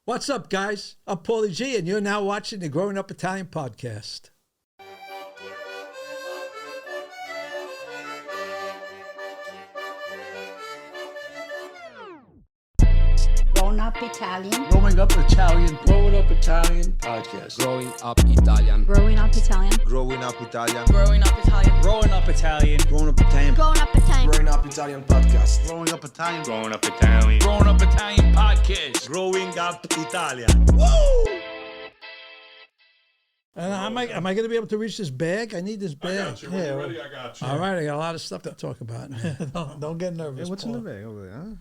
What's up, guys? I'm Paulie Gee, and you're now watching the Growing Up Italian podcast. Growing Up Italian. Growing Up Italian. Growing Up Italian podcast. Growing Up Italian. Growing Up Italian. Growing Up Italian. Growing Up Italian. Growing Up Italian. Growing Up Italian. Growing Up Italian. Growing Up Italian podcast. Growing Up Italian. Growing Up Italian. Growing Up Italian podcast. Growing Up Italian. Woo! And am I going to be able to reach this bag? I need this bag. I got you. When you're ready, I got you. All right, I got a lot of stuff to talk about. Don't get nervous. Hey, what's Paul. in the bag over there? Huh?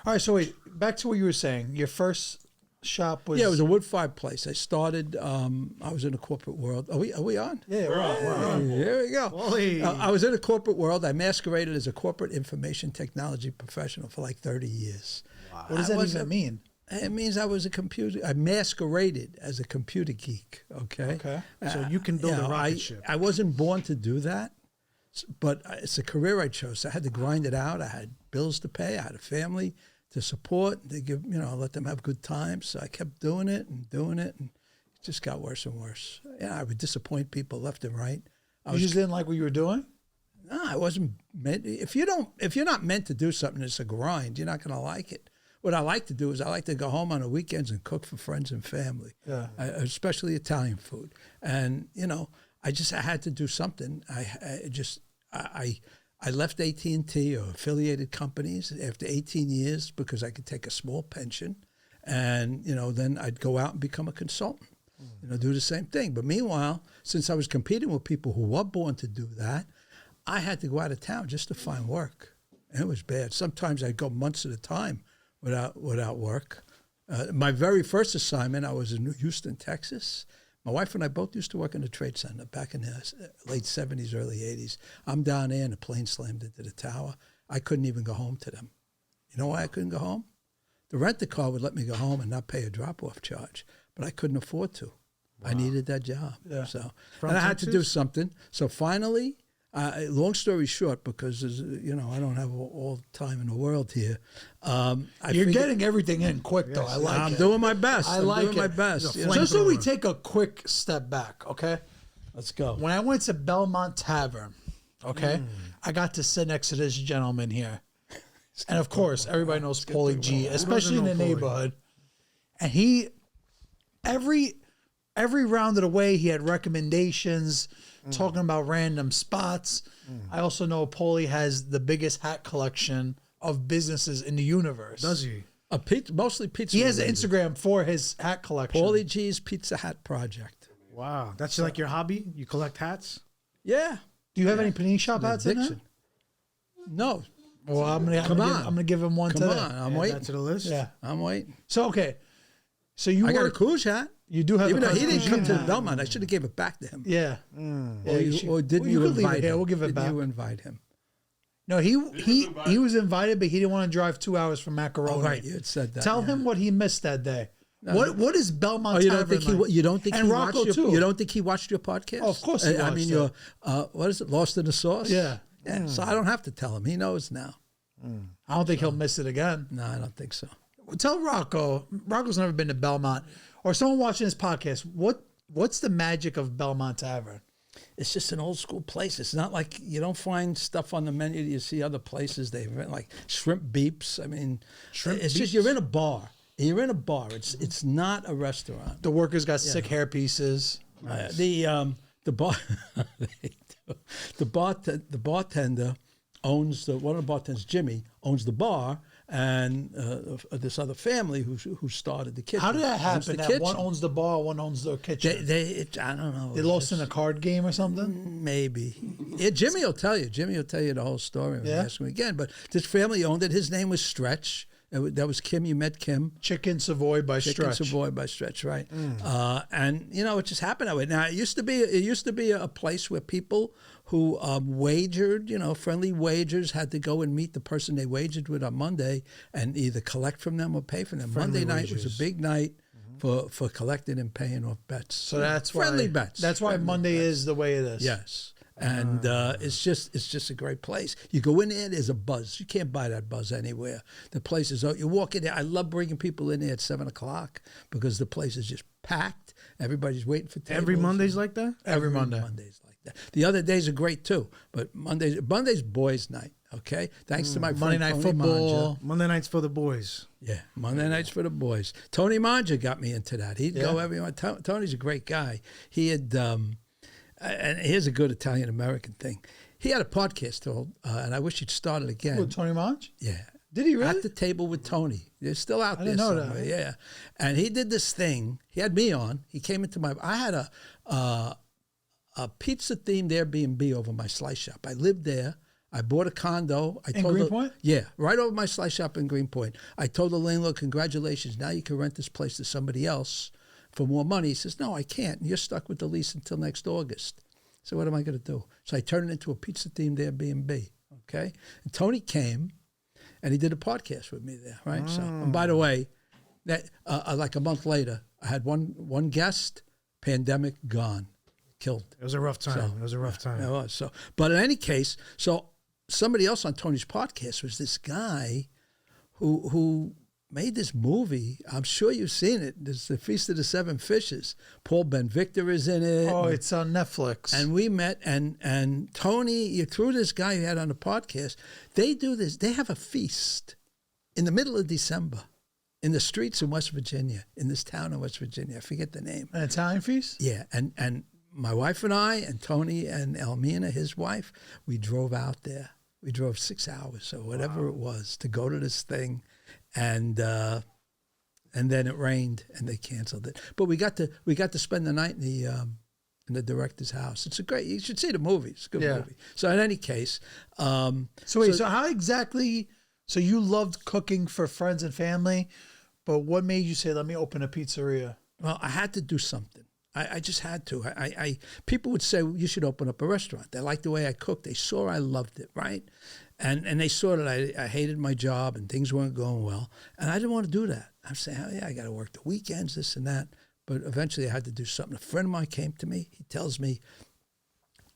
All right, so wait, back to what you were saying. Your first shop was... Yeah, it was a wood-fired place. I started, I was in the corporate world. Are we on? Yeah, we're on. Here we go. Paulie. I was in the corporate world. I masqueraded as a corporate information technology professional for like 30 years. Wow. What does that even mean? It means I masqueraded as a computer geek, okay? Okay. So you can build a rocket ship. I wasn't born to do that, but it's a career I chose. So I had to grind it out. I had bills to pay. I had a family to support. They give, let them have good times. So I kept doing it, and it just got worse and worse. Yeah, I would disappoint people left and right. You just didn't like what you were doing? No, I wasn't meant. If you're not meant to do something, it's a grind. You're not going to like it. What I like to do is I like to go home on the weekends and cook for friends and family, especially Italian food. And I had to do something. I left AT&T or affiliated companies after 18 years because I could take a small pension, and then I'd go out and become a consultant. Do the same thing. But meanwhile, since I was competing with people who were born to do that, I had to go out of town just to find work, and it was bad. Sometimes I'd go months at a time without work. My very first assignment, I was in Houston, Texas. My wife and I both used to work in the Trade Center back in the late 70s, early 80s. I'm down there and a plane slammed into the tower. I couldn't even go home to them. You know why I couldn't go home? The rent-a-car would let me go home and not pay a drop-off charge, but I couldn't afford to. Wow. I needed that job. Yeah. And I had to do something. So finally, long story short, because I don't have all the time in the world here. You're getting everything in quick, though. I like it. I'm doing my best. I'm doing my best. Just so we take a quick step back, okay? Let's go. When I went to Belmont Tavern, okay, I got to sit next to this gentleman here. And of course, everybody knows Paulie Gee, especially in the neighborhood. And he, every round of the way, he had recommendations, talking about random spots. I also know Paulie has the biggest hat collection of businesses in the universe. Does he? Mostly pizza. He has an Instagram for his hat collection. Paulie Gee's Pizza Hat Project. Wow, that's like your hobby? You collect hats? Yeah. Do you have any panini shop hats in there? No. Well, I'm gonna give him one today. Come on, I'm waiting. Add to the list? Yeah, I'm waiting. So okay, so I got a Coos hat. You do have, even though he didn't come to hat. Belmont. I should have gave it back to him. Yeah. Or didn't you invite him? We'll give it back. Didn't you invite him? No, he was invited, but he didn't want to drive 2 hours from Macaroni. Oh, right, you had said that. Tell him what he missed that day. No, what is Belmont? You don't think you don't think and he Rocco watched too. You don't think he watched your podcast? Oh, of course he watched I mean, it. What is it? Lost in the Sauce? Yeah. So I don't have to tell him. He knows now. I don't think he'll miss it again. No, I don't think so. Tell Rocco. Rocco's never been to Belmont, or someone watching this podcast. What's the magic of Belmont Tavern? It's just an old school place. It's not like you don't find stuff on the menu that you see other places. They've like shrimp beeps. I mean, just you're in a bar. You're in a bar. It's not a restaurant. The workers got sick hair pieces. Nice. The bartender owns one of the bartenders, Jimmy, owns the bar, and this other family who started the kitchen. How did that happen? That one owns the bar, one owns the kitchen. I don't know. They lost in a card game or something? Maybe. Yeah, Jimmy will tell you. Jimmy will tell you the whole story. Yeah. Ask him again. But this family owned it. His name was Stretch. That was Kim. You met Kim. Chicken Savoy by Stretch. Chicken Savoy by Stretch, right? And it just happened that way. Now it used to be a place where people who wagered, friendly wagers, had to go and meet the person they wagered with on Monday and either collect from them or pay for them. Friendly Monday night was a big night for collecting and paying off bets. So that's friendly why, bets. That's why friendly Monday bets. is the way it is. Yes. And it's just a great place. You go in there, there's a buzz. You can't buy that buzz anywhere. The place is, you walk in there. I love bringing people in there at 7 o'clock because the place is just packed. Everybody's waiting for tables. Every Monday's like that? Every Monday. Monday's like that. The other days are great too, but Monday's boys' night. Okay, thanks to my friend Monday Night Tony Football. Manja. Monday nights for the boys. Yeah, Monday nights for the boys. Tony Manja got me into that. He'd go everywhere. Tony's a great guy. He had, and here's a good Italian American thing. He had a podcast called, and I wish he'd start it again. With Tony Monge? Yeah. Did he really? At the Table with Tony. They're still out I there didn't know somewhere. that. Yeah. And he did this thing. He had me on. He came into I had a pizza-themed Airbnb over my slice shop. I lived there. I bought a condo. In Greenpoint? Yeah, right over my slice shop in Greenpoint. I told the landlord, congratulations, now you can rent this place to somebody else for more money. He says, no, I can't. You're stuck with the lease until next August. So what am I going to do? So I turned it into a pizza-themed Airbnb, okay? And Tony came, and he did a podcast with me there, right? So, and by the way, that like a month later, I had one guest, pandemic, gone, killed. It was a rough time. It was a rough time. It was. So, but in any case, so somebody else on Tony's podcast was this guy who made this movie. I'm sure you've seen it. It's The Feast of the Seven Fishes. Paul Ben-Victor is in it. Oh, it's on Netflix. And we met, and Tony, through this guy you had on the podcast, they do this. They have a feast in the middle of December in the streets in West Virginia, in this town in West Virginia. I forget the name. An Italian feast? Yeah, and my wife and I and Tony and Elmina, his wife, we drove out there. We drove 6 hours or whatever it was to go to this thing, and then it rained and they canceled it. But we got to spend the night in the director's house. It's a great. You should see the movie. It's a good movie. So in any case, So how exactly? So you loved cooking for friends and family, but what made you say, "Let me open a pizzeria"? well, I had to do something. I just had to. People would say, well, you should open up a restaurant. They liked the way I cooked. They saw I loved it, right? And they saw that I hated my job and things weren't going well. And I didn't want to do that. I'm saying, oh, yeah, I got to work the weekends, this and that. But eventually I had to do something. A friend of mine came to me. He tells me,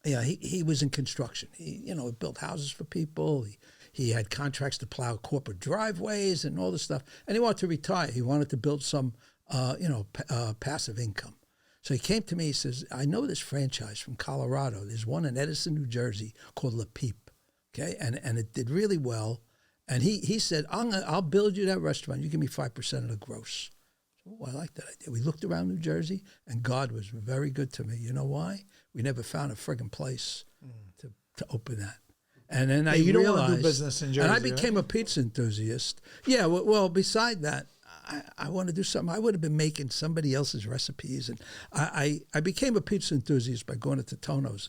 yeah, he was in construction. He built houses for people. He had contracts to plow corporate driveways and all this stuff. And he wanted to retire. He wanted to build some, passive income. So he came to me, he says, I know this franchise from Colorado. There's one in Edison, New Jersey called Le Peep, okay? And it did really well. And he said, I'll build you that restaurant. You give me 5% of the gross. So, I like that idea. We looked around New Jersey, and God was very good to me. You know why? We never found a friggin' place to open that. And then I you don't realized, want to do business in Jersey, and I became a pizza enthusiast. Yeah, well, beside that, I want to do something. I would have been making somebody else's recipes, and I became a pizza enthusiast by going to Totono's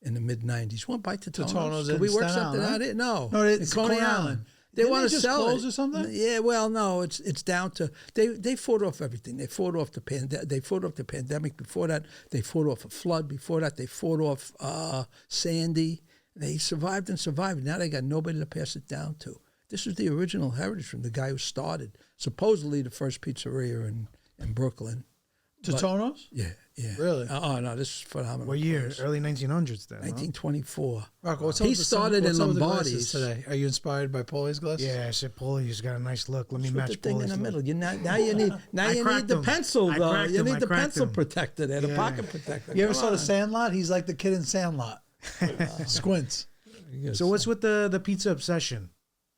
in the mid '90s. Want to buy Totono's? Could we work something out? No, it's Coney Coney Island. Island. They want to just sell close it or something? Yeah, well, no, it's down to they fought off everything. They fought off the pandemic. Before that, they fought off a flood. Before that, they fought off Sandy. They survived and survived. Now they got nobody to pass it down to. This was the original heritage from the guy who started, supposedly the first pizzeria in Brooklyn. Totono's? Yeah. Really? Oh, no, this is phenomenal. What year? place. Early 1900s then, huh? 1924. Rocco, what's He started in Lombardi's. Today. Are you inspired by Paulie's glasses? Yeah, I said, Paulie's got a nice look. Let me Put match the thing in Paulie's the look. middle. Now you need cracked the him. pencil I though. cracked You him. need I the cracked pencil him. protector there, the Yeah. pocket protector. You ever Come saw The on. Sandlot? He's like the kid in Sandlot. Squints. So what's with the pizza obsession?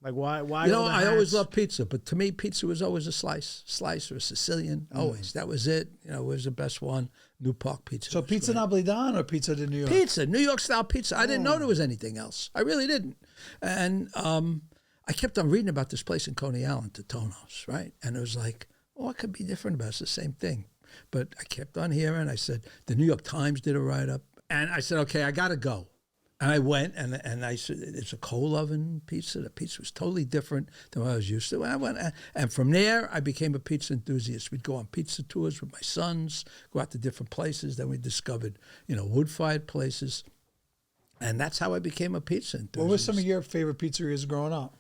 Like why? You know, all the I always hats? loved pizza, but to me, pizza was always a slice or a Sicilian. Always, that was it. It was the best one. New Park pizza. So was pizza great. Napolitan or pizza de New York? Pizza, New York style pizza. I didn't know there was anything else. I really didn't. And I kept on reading about this place in Coney Island, Totono's, right? And it was like, what could be different about it? It's the same thing. But I kept on hearing. I said, the New York Times did a write-up. And I said, okay, I got to go. And I went, and I said, it's a coal oven pizza. The pizza was totally different than what I was used to. And I went, and from there, I became a pizza enthusiast. We'd go on pizza tours with my sons, go out to different places. Then we discovered, wood-fired places. And that's how I became a pizza enthusiast. What were some of your favorite pizzerias growing up?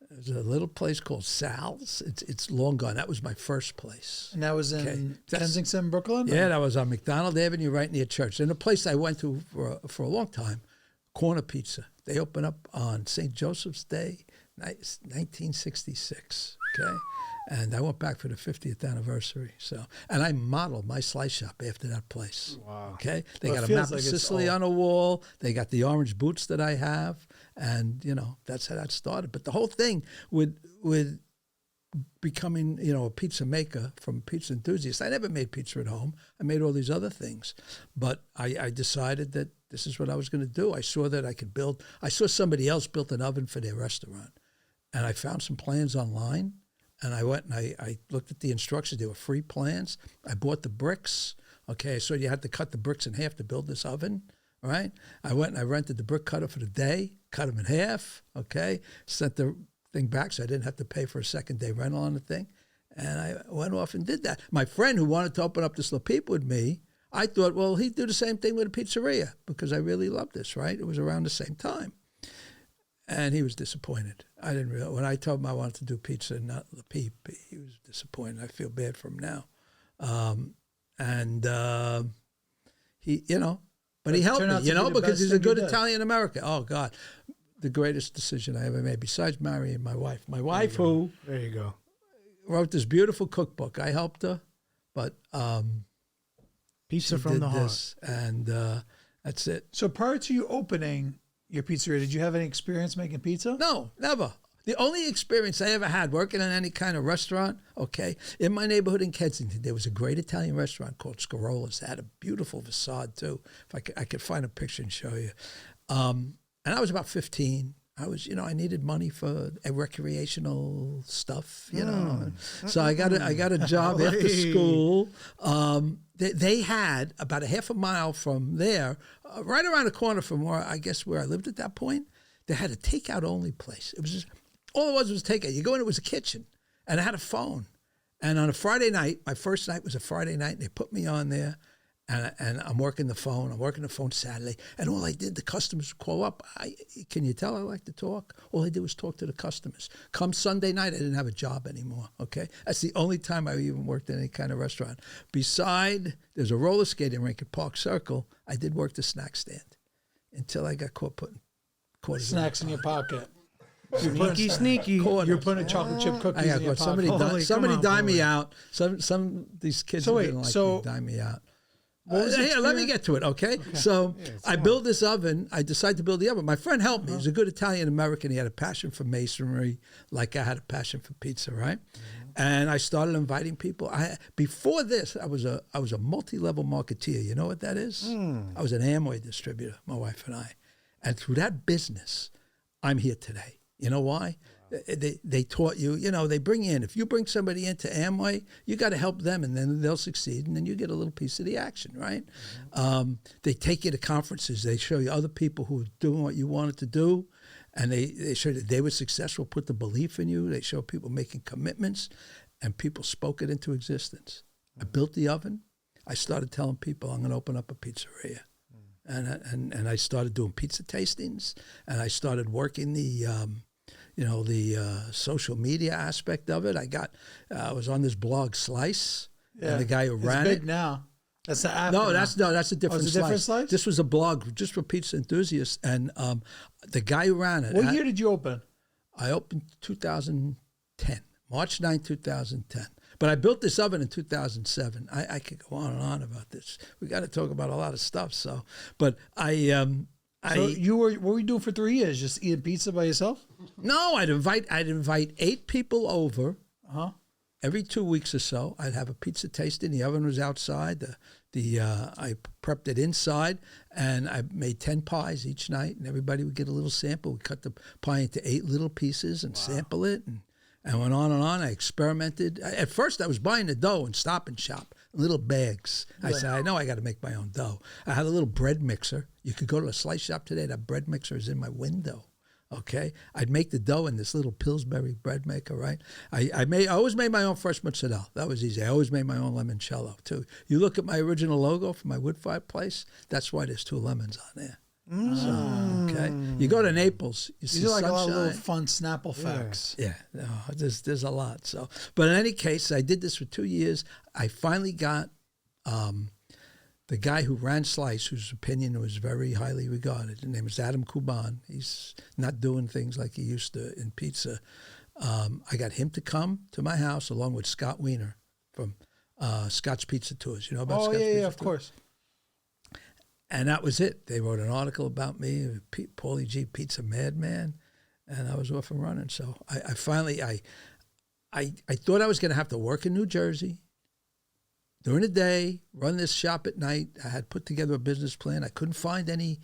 There's a little place called Sal's. It's long gone. That was my first place. And that was in Kensington, Brooklyn? Yeah, that was on McDonald Avenue right near church. And a place I went to for a long time, Corner Pizza. They opened up on St. Joseph's Day, 1966, okay? And I went back for the 50th anniversary. And I modeled my slice shop after that place. Wow. Okay? They got a map of Sicily on a wall. They got the orange boots that I have. And, that's how that started. But the whole thing with becoming, a pizza maker from a pizza enthusiast, I never made pizza at home. I made all these other things. But I decided that this is what I was going to do. I saw that I could build. I saw somebody else built an oven for their restaurant. And I found some plans online. And I went and I looked at the instructions. They were free plans. I bought the bricks. Okay, so you had to cut the bricks in half to build this oven, right? I went and I rented the brick cutter for the day, cut them in half, okay? Sent the thing back so I didn't have to pay for a second day rental on the thing. And I went off and did that. My friend who wanted to open up this La Peep with me, I thought, well, he'd do the same thing with a pizzeria because I really loved this, right? It was around the same time. And he was disappointed. I didn't realize, when I told him I wanted to do pizza and not La Peep, he was disappointed. I feel bad for him now. He, but he helped me, because he's a good Italian American. Oh, God. The greatest decision I ever made, besides marrying my wife. My wife who there you go wrote this beautiful cookbook. I helped her, but pizza from the heart. And that's it. So prior to you opening your pizzeria, did you have any experience making pizza? No, never. The only experience I ever had working in any kind of restaurant, okay, in my neighborhood in Kensington, there was a great Italian restaurant called Scarola's. It had a beautiful facade, too. If I could find a picture and show you. And I was about 15. I was, I needed money for recreational stuff, So I got a job after school. They had about a half a mile from there, right around the corner from where I lived at that point. They had a takeout only place. It was just, all it was takeout. You go in, it was a kitchen, and I had a phone. And on a Friday night, my first night was a Friday night, and they put me on there. And I'm working the phone. I'm working the phone Saturday. And all I did, the customers would call up. Can you tell I like to talk? All I did was talk to the customers. Come Sunday night, I didn't have a job anymore, okay? That's the only time I even worked in any kind of restaurant. There's a roller skating rink at Park Circle. I did work the snack stand until I got caught putting quarters snacks in your pocket. Sneaky. You're putting chocolate chip cookies in your pocket. Somebody dime me out. Some of these kids didn't like me dime me out. Let me get to it, okay? So I built this oven. I decided to build the oven. My friend helped me. He's a good Italian American. He had a passion for masonry, like I had a passion for pizza, right? And I started inviting people. Before this, I was a multi-level marketeer. You know what that is? I was an Amway distributor, my wife and I. And through that business, I'm here today. You know why? They taught you, they bring you in. If you bring somebody into Amway, you got to help them, and then they'll succeed, and then you get a little piece of the action, right? They take you to conferences. They show you other people who are doing what you wanted to do, and they show that they were successful, put the belief in you. They show people making commitments, and people spoke it into existence. I built the oven. I started telling people I'm going to open up a pizzeria. And I started doing pizza tastings, and I started working the social media aspect of it. I was on this blog Slice, and the guy who ran it. It's big now. That's the app. That's a different Slice. Different Slice. This was a blog just for pizza enthusiasts, and the guy who ran it. What year did you open? I opened 2010, March 9, 2010. But I built this oven in 2007. I could go on and on about this. We got to talk about a lot of stuff. So, but So what were you doing for 3 years? Just eating pizza by yourself? No, I'd invite 8 people over. Every 2 weeks or so. I'd have a pizza tasting. The oven was outside. I prepped it inside, and I made 10 pies each night, and everybody would get a little sample. We cut the pie into 8 little pieces and sample it, and went on and on. I experimented. At first, I was buying the dough in Stop and Shop, little bags. I said, I know I got to make my own dough. I had a little bread mixer. You could go to a slice shop today. That bread mixer is in my window. Okay, I'd make the dough in this little Pillsbury bread maker, right? I always made my own fresh mozzarella. That was easy. I always made my own limoncello too. You look at my original logo for my wood fire place. That's why there's 2 lemons on there. Okay, you go to Naples, you see These are like a lot of sunshine. little fun Snapple facts. Yeah, no, there's a lot. So, but in any case, I did this for 2 years. I finally got the guy who ran Slice, whose opinion was very highly regarded. His name is Adam Kuban. He's not doing things like he used to in pizza. I got him to come to my house along with Scott Wiener from Scott's Pizza Tours. You know about Scott's Pizza Of Tours? course. And that was it. They wrote an article about me, Paulie Gee, Pizza Madman, and I was off and running. So I finally thought I was going to have to work in New Jersey during the day, run this shop at night. I had put together a business plan. I couldn't find any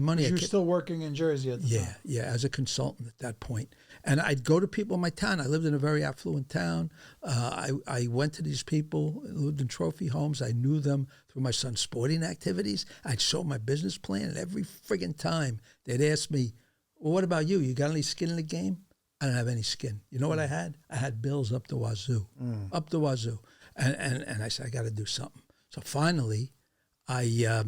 money. You were still working in Jersey at the time. Yeah, as a consultant at that point. And I'd go to people in my town. I lived in a very affluent town. I went to these people, lived in trophy homes. I knew them through my son's sporting activities. I'd show my business plan, and every friggin' time they'd ask me, well, what about you? You got any skin in the game? I don't have any skin. You know what I had? I had bills up the wazoo, up the wazoo. And I said, I got to do something. So finally, I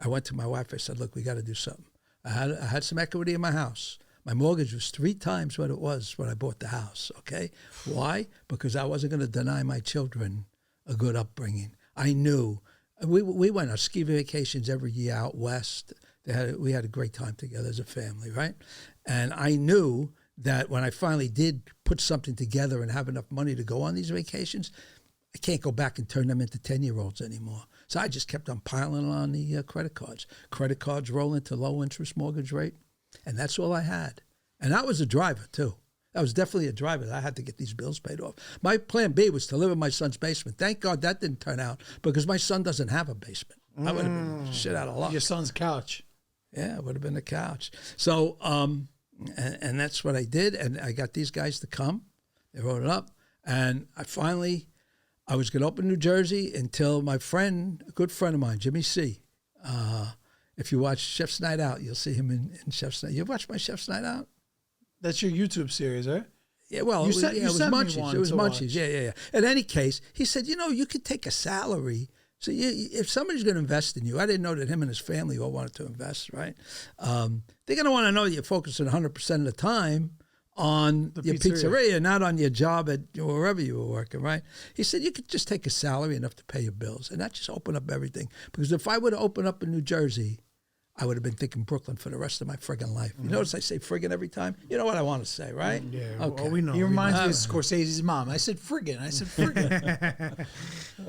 went to my wife. I said, look, we got to do something. I had some equity in my house. My mortgage was 3 times what it was when I bought the house, okay? Why? Because I wasn't going to deny my children a good upbringing. I knew. We went on ski vacations every year out west. We had a great time together as a family, right? And I knew that when I finally did put something together and have enough money to go on these vacations, I can't go back and turn them into 10-year-olds anymore. So I just kept on piling on the credit cards. Credit cards roll into low interest mortgage rate. And that's all I had. And that was a driver, too. That was definitely a driver. I had to get these bills paid off. My plan B was to live in my son's basement. Thank God that didn't turn out because my son doesn't have a basement. I would have been shit out of luck. Your son's couch. Yeah, it would have been a couch. So, and that's what I did. And I got these guys to come. They wrote it up. And I was going to open New Jersey until my friend, a good friend of mine, Jimmy C. If you watch Chef's Night Out, you'll see him in Chef's Night. You watch my Chef's Night Out? That's your YouTube series, right? Yeah, well, You it was, sent- yeah, you it was sent me Munchies. one It was to Munchies. watch. Yeah. In any case, he said, you could take a salary. So if somebody's going to invest in you, I didn't know that him and his family all wanted to invest, right? They're going to want to know that you're focusing 100% of the time on your pizzeria, not on your job at wherever you were working, right? He said, you could just take a salary enough to pay your bills and that just open up everything. Because if I would have opened up in New Jersey, I would have been thinking Brooklyn for the rest of my friggin' life. You notice I say friggin' every time? You know what I want to say, right? Yeah, Okay. well, we know. He reminds me of Scorsese's mom. I said friggin'.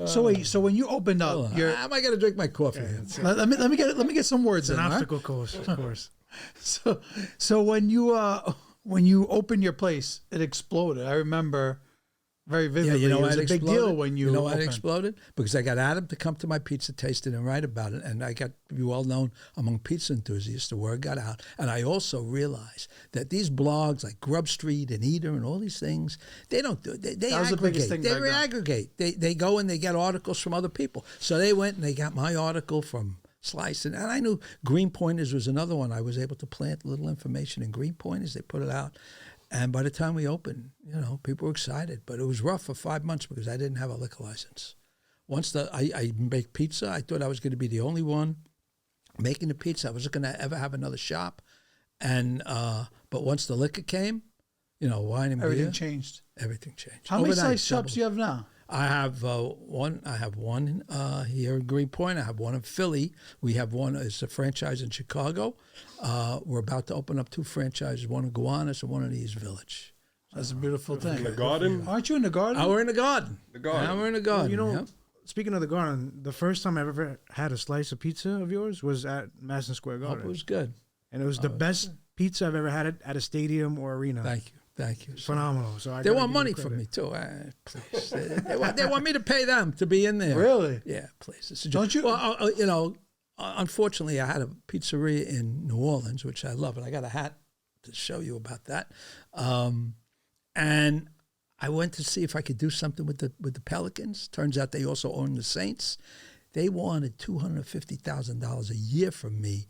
So wait, so when you opened up, Am I going to drink my coffee? let me get some words It's in. an all right? obstacle course, of course. So when you opened your place, it exploded. I rember very vividly. you know it why was it a big exploded? deal when you know why it opened. exploded? Because I got Adam to come to my pizza tasting and write about it, and I got to be well known among pizza enthusiasts. The word got out, and I also realized that these blogs like Grub Street and Eater and all these things, they don't do it. They That was the biggest aggregate. thing They back then. reaggregate. They go and they get articles from other people. So they went and they got my article from Slice, and I knew Green Pointers was another one. I was able to plant a little information in Green Pointers. They put it out. And by the time we opened, people were excited. But it was rough for 5 months because I didn't have a liquor license. Once I make pizza, I thought I was going to be the only one making the pizza. I wasn't going to ever have another shop. And but once the liquor came, wine and Everything beer, changed. everything changed. How many Overnight, Slice shops do you have now? I have one. I have one here in Greenpoint. I have one in Philly. We have one. It's a franchise in Chicago. We're about to open up 2 franchises, one in Gowanus and one in East Village. That's a beautiful thing. The garden? Aren't you in the garden? We're in the garden. The garden. Now we're in the garden. Well, yep. Speaking of the garden, the first time I've ever had a slice of pizza of yours was at Madison Square Hope Garden. it was good. And it was the best pizza I've ever had at a stadium or arena. Thank you. Phenomenal. So They want money from me too. Please, they want me to pay them to be in there. Really? Yeah, please. It's a Don't joke. you- Well, unfortunately, I had a pizzeria in New Orleans, which I love, and I got a hat to show you about that. And I went to see if I could do something with the Pelicans. Turns out they also own the Saints. They wanted $250,000 a year from me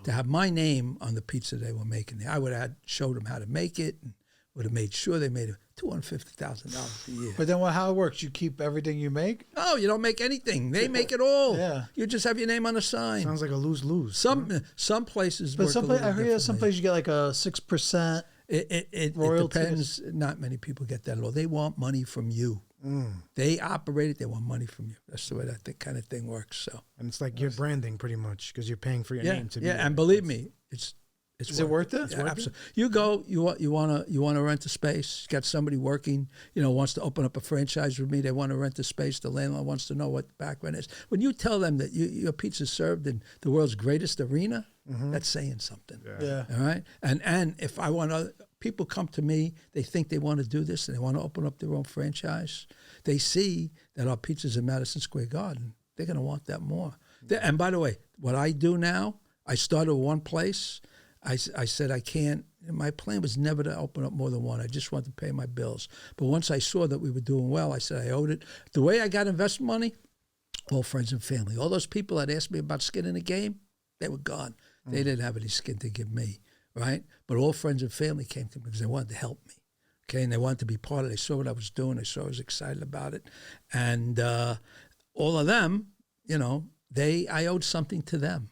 to have my name on the pizza they were making. I would have showed them how to make it and would have made sure they made a $250,000 a year. But then how it works? You keep everything you make. No, you don't make anything. They make it all. Yeah. You just have your name on the sign. Sounds like a lose-lose. Some places But work a little I hear some differently. places you get like a 6%. It royalties. depends. Not many people get that at all. They want money from you. They operate it. They want money from you. That's the way that kind of thing works. So And it's like your branding pretty much because you're paying for your name to be yeah. there. And believe me, it's Is it worth it? Yeah, absolutely. You go. You want to rent a space. You got somebody working. Wants to open up a franchise with me. They want to rent a space. The landlord wants to know what the back rent is. When you tell them that your pizza's served in the world's greatest arena, that's saying something. Yeah. All right. And if I want to, people come to me. They think they want to do this and they want to open up their own franchise. They see that our pizza's in Madison Square Garden. They're going to want that more. And by the way, what I do now, I started with one place. I said I can't. My plan was never to open up more than one. I just wanted to pay my bills. But once I saw that we were doing well, I said I owed it. The way I got investment money, all friends and family. All those people that asked me about skin in the game, they were gone. They didn't have any skin to give me, right? But all friends and family came to me because they wanted to help me, okay? And they wanted to be part of it. They saw what I was doing. They saw I was excited about it. And all of them, I owed something to them.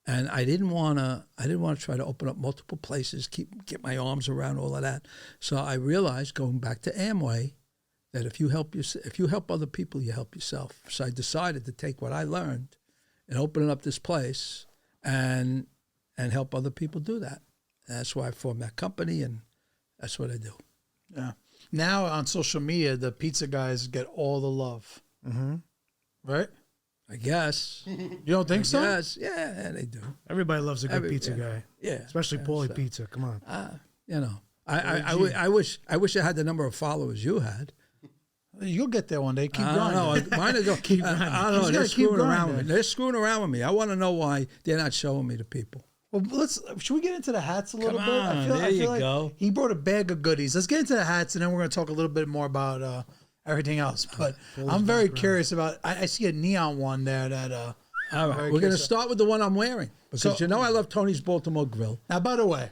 And I didn't want to try to open up multiple places, get my arms around all of that. So I realized, going back to Amway, that if you help other people, you help yourself. So I decided to take what I learned and open up this place and help other people do that. And that's why I formed that company, and that's what I do. Yeah. Now on social media, the pizza guys get all the love. Mm-hmm. Right? I guess. You don't think so? Yes. Yeah, they do. Everybody loves a good pizza guy. Yeah. Especially Paulie Pizza. Come on. I wish I had the number of followers you had. You'll get there one day. Keep I grinding. don't know. Mine are going. Keep grinding. I don't know. He's They're gotta keep screwing around grinding. with me. They're screwing around with me. I want to know why they're not showing me to people. Well, should we get into the hats a little Come bit? on, there you go. He brought a bag of goodies. Let's get into the hats, and then we're going to talk a little bit more about everything else. But I'm very curious about. I see a neon one there that. All right, we're going to start with the one I'm wearing because I love Tony's Baltimore Grill. Now, by the way,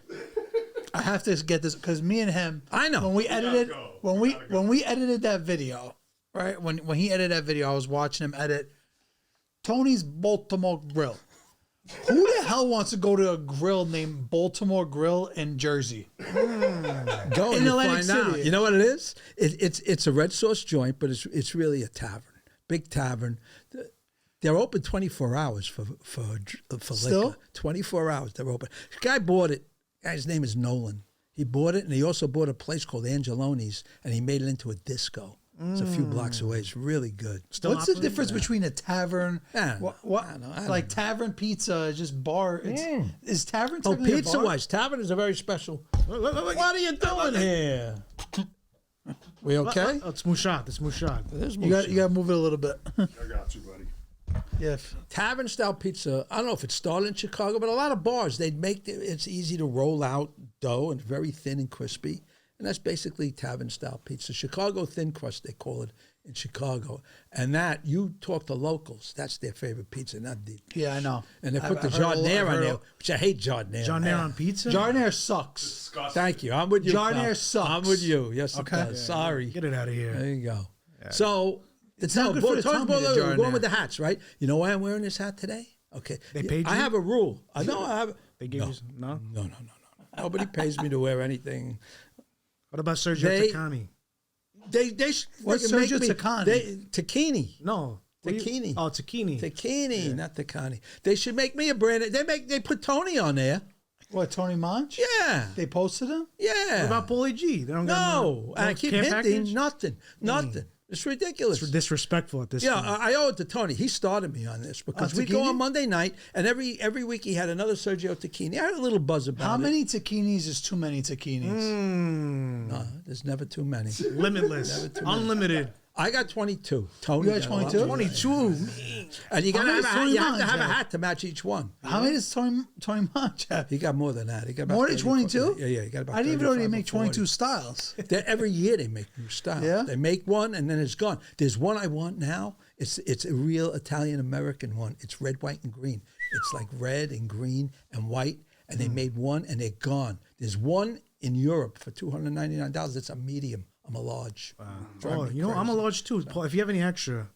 I have to get this because me and him. I know. When we edited when we edited that video, right? When he edited that video, I was watching him edit Tony's Baltimore Grill. Who the hell wants to go to a grill named Baltimore Grill in Jersey? Go In and you'll Atlantic find out. City. You know what it is? It's a red sauce joint, but it's really a tavern, big tavern. They're open 24 hours for Still? liquor. 24 hours they're open. The guy bought it. Guy's name is Nolan. He bought it, and he also bought a place called Angeloni's, and he made it into a disco. It's a few blocks away. It's really good. What's the difference between a tavern? I What don't know. like tavern pizza is just bar. Is tavern? Oh, technically a pizza bar? wise, tavern is a very special. What are you doing here? We okay? Oh, it's Mushat. It's Mushat. You got to move it a little bit. I got you, buddy. Yeah. Tavern style pizza. I don't know if it started in Chicago, but a lot of bars it's easy to roll out dough and very thin and crispy, and that's basically tavern style pizza. Chicago thin crust they call it in Chicago, and that you talk to locals, that's their favorite pizza, not deep. Yeah, I know. And they put I've the heard jardiniere on I've there, heard which I hate jardiniere. Jardiniere on pizza? Jardiniere sucks. Disgusting. Thank you. I'm with you. Jardiniere pal. sucks. I'm with you. Yes, Okay. it does. Sorry. Get it out of here. There you go. So It's not good for the tummy, the we're going jardiniere. with the hats, right? You know why I'm wearing this hat today? Okay. They paid I you? have a rule. I know I have. They gave you some, no? No. Nobody pays me to wear anything. What about Sergio They- Taccani? They What's freaking make Sergio me- Taccani? Tacchini. No. Tacchini. Oh, Tacchini. Tacchini, not Taccani. They should make me a brand. They put Tony on there. What, Tony Monch? Yeah. They posted him? Yeah. What about Paulie Gee? They don't got No. And I keep care hinting. package? Nothing. It's ridiculous. It's disrespectful at this Yeah, point. I owe it to Tony. He started me on this because we go Tacchini? on Monday night, and every week he had another Sergio Tacchini. I had a little buzz about How it. many taquinis is too many taquinis? No, there's never too many. Limitless. Unlimited. I got 22. Tony You got got a lot 22? more. 22. And you How gotta many have a hat. Tony You have to Monch have a have? hat to match each one. How many does Tony Monch have? He got more than that. He got about More than 30, 22? Yeah, he got about I didn't even know they 35 or make 40. 22 styles. Every year they make new styles. Yeah? They make one and then it's gone. There's one I want now. It's a real Italian American one. It's red, white, and green. It's like red and green and white, and they made one and they're gone. There's one in Europe for $299. It's a medium. I'm a large. Oh, you know, I'm a large too. Paul, if you have any extra,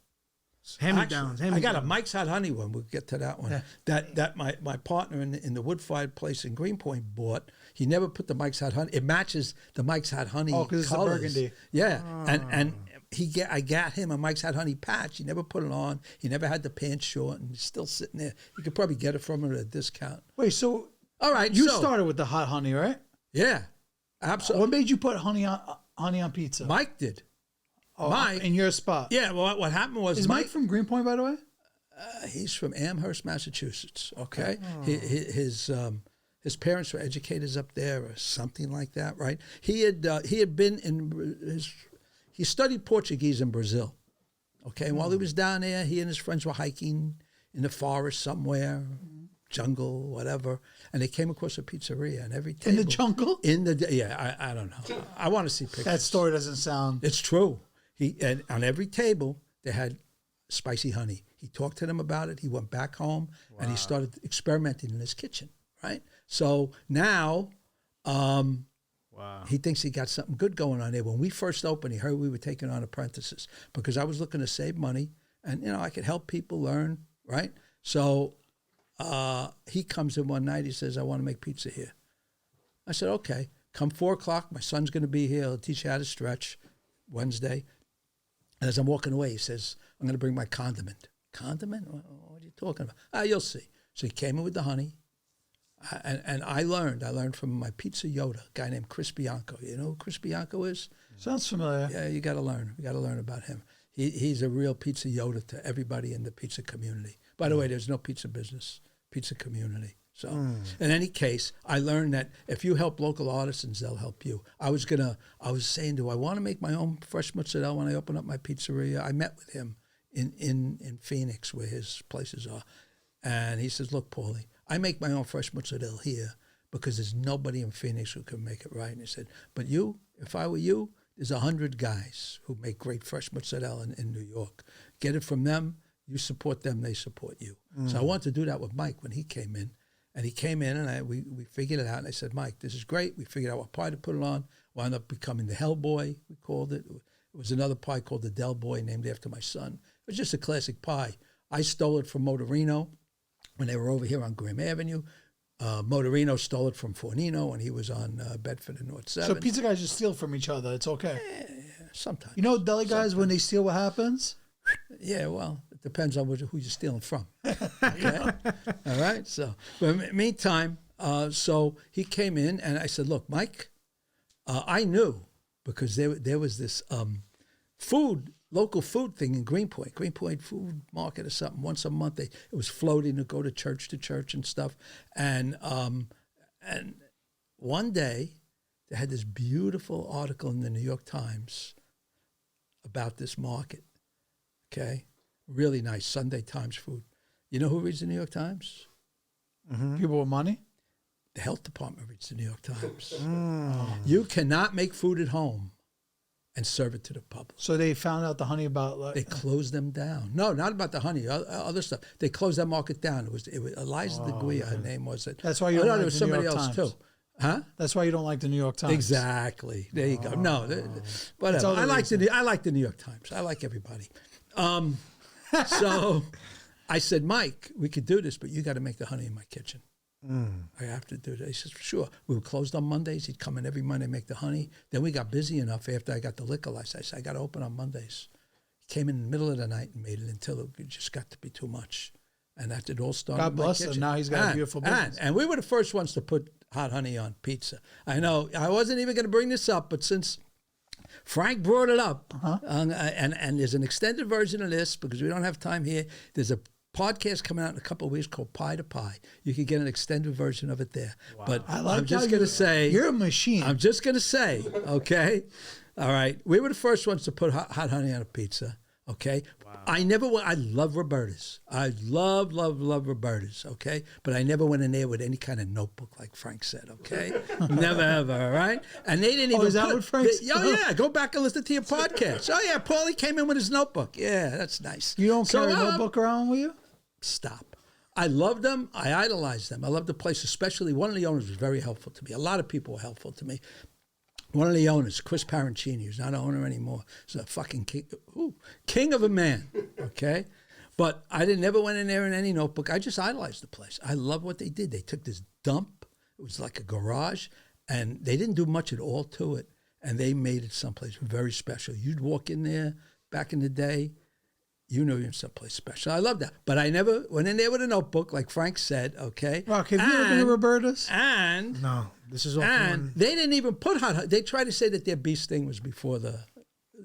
hand-me-downs. I got a Mike's Hot Honey one. We'll get to that one. Yeah. That my partner in the wood-fired place in Greenpoint bought. He never put the Mike's Hot Honey. It matches the Mike's Hot Honey colors. Because it's a burgundy. Yeah, and I got him a Mike's Hot Honey patch. He never put it on. He never had the pants short, and it's still sitting there. You could probably get it from him at a discount. Wait, so All right, you so, started with the hot honey, right? Yeah, absolutely. What made you put honey on pizza? Mike did. Mike in your spot. Yeah, well, what happened was Is Mike from Greenpoint, by the way? He's from Amherst, Massachusetts. Okay, his parents were educators up there, or something like that, right? He had been he studied Portuguese in Brazil. Okay, and while he was down there, he and his friends were hiking in the forest somewhere, jungle, whatever, and they came across a pizzeria, and every table In the jungle? I don't know. I want to see pictures. That story doesn't sound. It's true. And on every table they had spicy honey. He talked to them about it. He went back home and he started experimenting in his kitchen. Right. So now, he thinks he got something good going on there. When we first opened, he heard we were taking on apprentices because I was looking to save money and I could help people learn. Right. So he comes in one night. He says, "I want to make pizza here." I said, "Okay, come 4:00. My son's going to be here. He'll teach you how to stretch Wednesday." And as I'm walking away, he says, "I'm going to bring my condiment." Condiment? What are you talking about? You'll see. So he came in with the honey. And I learned from my pizza Yoda, a guy named Chris Bianco. You know who Chris Bianco is? Sounds familiar. Yeah, you got to learn. You got to learn about him. He's a real pizza Yoda to everybody in the pizza community. By the way, there's no pizza business, pizza community. So in any case, I learned that if you help local artisans, they'll help you. I was saying, do I want to make my own fresh mozzarella when I open up my pizzeria? I met with him in Phoenix where his places are. And he says, "Look, Paulie, I make my own fresh mozzarella here because there's nobody in Phoenix who can make it right." And he said, "But you, if I were you, there's 100 guys who make great fresh mozzarella in New York. Get it from them. You support them, they support you." So I wanted to do that with Mike when he came in. And he came in and we figured it out. And I said, "Mike, this is great." We figured out what pie to put it on. Wound up becoming the Hellboy, we called it. It was another pie called the Del Boy, named after my son. It was just a classic pie. I stole it from Motorino when they were over here on Graham Avenue. Motorino stole it from Fornino when he was on Bedford and North 7. So pizza guys just steal from each other. It's okay. Yeah, sometimes. You know, deli guys, when they steal, what happens? Yeah, well, it depends on who you're stealing from. Okay? All right? So, but meantime, so he came in and I said, "Look, Mike, I knew because there was this local food thing in Greenpoint Food Market or something. Once a month, it was floating to go to church and stuff. And one day, they had this beautiful article in the New York Times about this market. Okay, really nice Sunday Times food. You know who reads the New York Times? People with money? The health department reads the New York Times. You cannot make food at home and serve it to the public. So they found out the honey about... They closed them down. No, not about the honey, other stuff. They closed that market down. It was Eliza DeGuia, her name was it. That's why you don't like there was the somebody New York else Times. too. Huh? That's why you don't like the New York Times. Exactly. There you go. No, whatever. I like the New York Times. I like everybody. So I said, "Mike, we could do this, but you got to make the honey in my kitchen. I have to do that." He says, "Sure." We were closed on Mondays. He'd come in every Monday, make the honey. Then we got busy enough after I got the liquor license. I said, "I got to open on Mondays." He came in the middle of the night and made it until it just got to be too much. And that it all started God in my bless him. kitchen. Now he's got a beautiful business. And we were the first ones to put hot honey on pizza. I know. I wasn't even going to bring this up, but since Frank brought it up, and there's an extended version of this because we don't have time here. There's a podcast coming out in a couple of weeks called Pie to Pie. You can get an extended version of it there. Wow. But I'm just going to say... You're a machine. I'm just going to say, okay? All right. We were the first ones to put hot honey on a pizza, okay? Wow. I love Roberta's. I love Roberta's, okay? But I never went in there with any kind of notebook like Frank said, okay? Never, ever, all right? And they didn't even... is that what Frank said? Oh, yeah. Go back and listen to your podcast. Oh, yeah. Paulie came in with his notebook. Yeah, that's nice. You don't carry a notebook around with you? Stop. I loved them. I idolized them. I loved the place, especially one of the owners was very helpful to me. A lot of people were helpful to me. One of the owners, Chris Parancini, who's not an owner anymore, is a fucking king of a man, okay? But I never went in there in any notebook. I just idolized the place. I love what they did. They took this dump. It was like a garage, and they didn't do much at all to it, and they made it someplace very special. You'd walk in there back in the day, you know you're in someplace special. I love that. But I never went in there with a notebook, like Frank said, okay? Rock, have you ever been to Roberta's? And... No, this is all And fun. they didn't even put hot. They tried to say that their beast thing was before the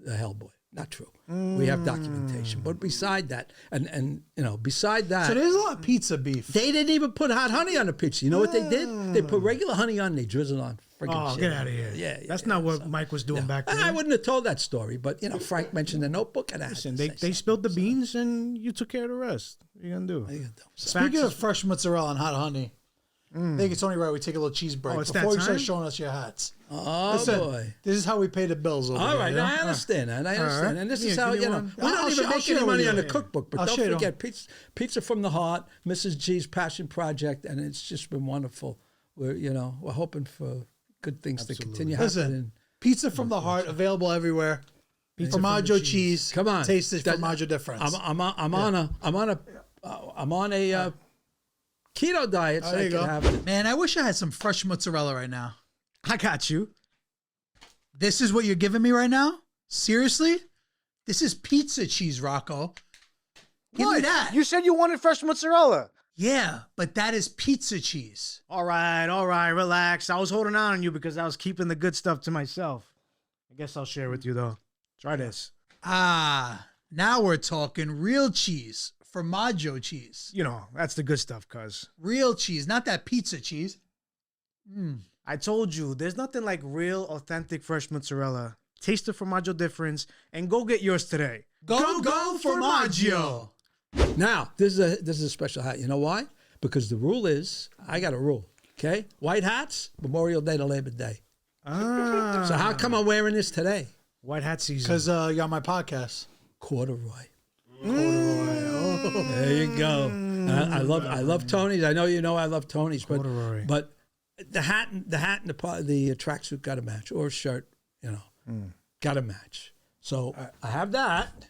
Hellboy. Not true. We have documentation. But beside that, and beside that, So there's a lot of pizza beef. they didn't even put hot honey on the pizza. You know what they did? They put regular honey on. They drizzled on friggin' Oh, shit. get out of here. Yeah, That's not what Mike was doing back then. I wouldn't have told that story, but Frank mentioned the notebook, and I had Listen, to they say spilled the beans and you took care of the rest. What are you going to do? something. Speaking of fresh mozzarella and hot honey, I think it's only right we take a little cheese break Oh, it's before that you start time? showing us your hats. Oh Listen, boy. this is how we pay the bills over All here. right, you know? I understand that. I understand, right. and this Yeah, is how give me we one. don't I'll even I'll make share any with money you. on the cookbook. But I'll don't share it. forget pizza from the heart, Mrs. G's passion project, and it's just been wonderful. We're hoping for good things to continue Listen, happening. pizza from the heart, available everywhere. Formaggio cheese. Come on, Taste the That- formaggio difference. I'm on a keto diet, so There I you can go. have it. Man, I wish I had some fresh mozzarella right now. I got you. This is what you're giving me right now? Seriously? This is pizza cheese, Rocco. Give me that. You said you wanted fresh mozzarella. Yeah, but that is pizza cheese. All right, relax. I was holding on you because I was keeping the good stuff to myself. I guess I'll share with you, though. Try this. Ah, now we're talking real cheese. Formaggio cheese. That's the good stuff, cuz. Real cheese, not that pizza cheese. I told you, there's nothing like real, authentic, fresh mozzarella. Taste the formaggio difference and go get yours today. Go Formaggio. Now, this is a special hat. You know why? Because the rule is, I got a rule. Okay, white hats, Memorial Day to Labor Day. Ah. So how come I'm wearing this today? White hat season. Because you're on my podcast. Corduroy. There you go. I love Tony's. I know you know I love Tony's, Corduroy. but the hat and the tracksuit got to match, or a shirt, got to match. So I have that,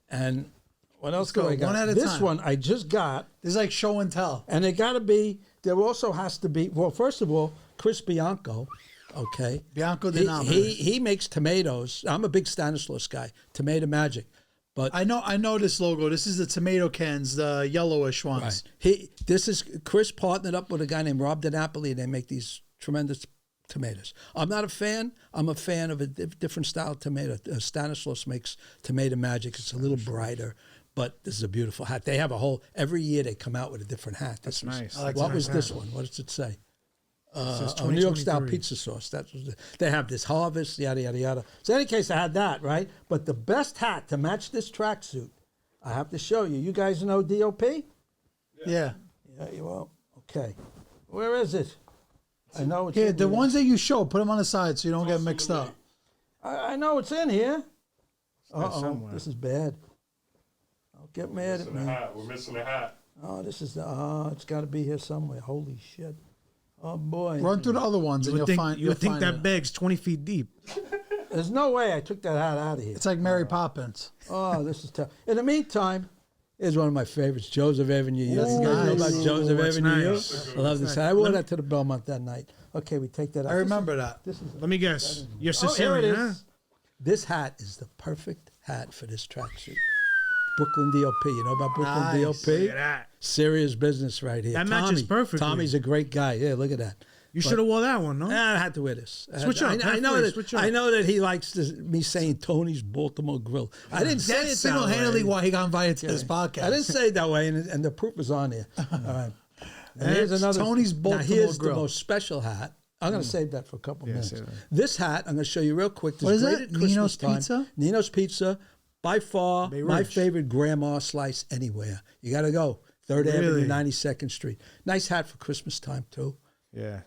and what else do go I got? one at a This time. one I just got, This is like show and tell. and it got to be. There also has to be. Well, first of all, Chris Bianco. Okay, Bianco de Name. he makes tomatoes. I'm a big Stanislaus guy. Tomato Magic. But I know this logo. This is the tomato cans, the yellowish ones. This is Chris partnered up with a guy named Rob DiNapoli, and they make these tremendous tomatoes. I'm not a fan. I'm a fan of a different style of tomato. Stanislaus makes Tomato Magic. It's a little brighter, but this is a beautiful hat. They have every year they come out with a different hat. That's nice. What was this one? What does it say? New York style pizza sauce. They have this harvest, yada yada yada. So in any case, I had that right. But the best hat to match this tracksuit, I have to show you. You guys know DOP? Yeah. Yeah, you will. Okay, where is it? I know it's Here, in the here. ones that you show, put them on the side so you don't get mixed up. I know it's in here. somewhere. This is bad. Don't get mad at me. We're missing the hat. Oh, it's got to be here somewhere. Holy shit! Oh boy. Run through the other ones and You you'll would think find that it. bag's 20 feet deep. There's no way I took that hat out of here. It's like Mary Poppins. Oh, this is tough. In the meantime, here's one of my favorites, Joseph Avenue. You guys know nice. about Joseph That's Avenue? nice. I love this hat. I wore that to the Belmont that night. Okay, we take that out. I remember that. This is Let me guess. You're here it Sicilian, is. huh? This hat is the perfect hat for this tracksuit. Brooklyn DOP. You know about Brooklyn Nice. DOP? Look at that. Serious business right here. That matches Tommy. perfectly. Tommy's a great guy. Yeah, look at that. You should have wore that one, no? I had to wear this. Switch up. I know Halfway, that. switch up. I know that he likes me saying Tony's Baltimore Grill. I didn't say That's it that single-handedly way. why he got invited to this podcast. I didn't say it that way, and the proof is on here. All right. And here's That's another. Tony's Now Baltimore here's Grill. the most special hat. I'm going to save that for a couple minutes. save that. This hat, I'm going to show you real quick. This What is great that? at Christmas Nino's time. Pizza? Nino's Pizza. By far, Bay my Ridge. favorite grandma slice anywhere. You got to go. 3rd Avenue, Really? 92nd Street. Nice hat for Christmas time, too. Yeah.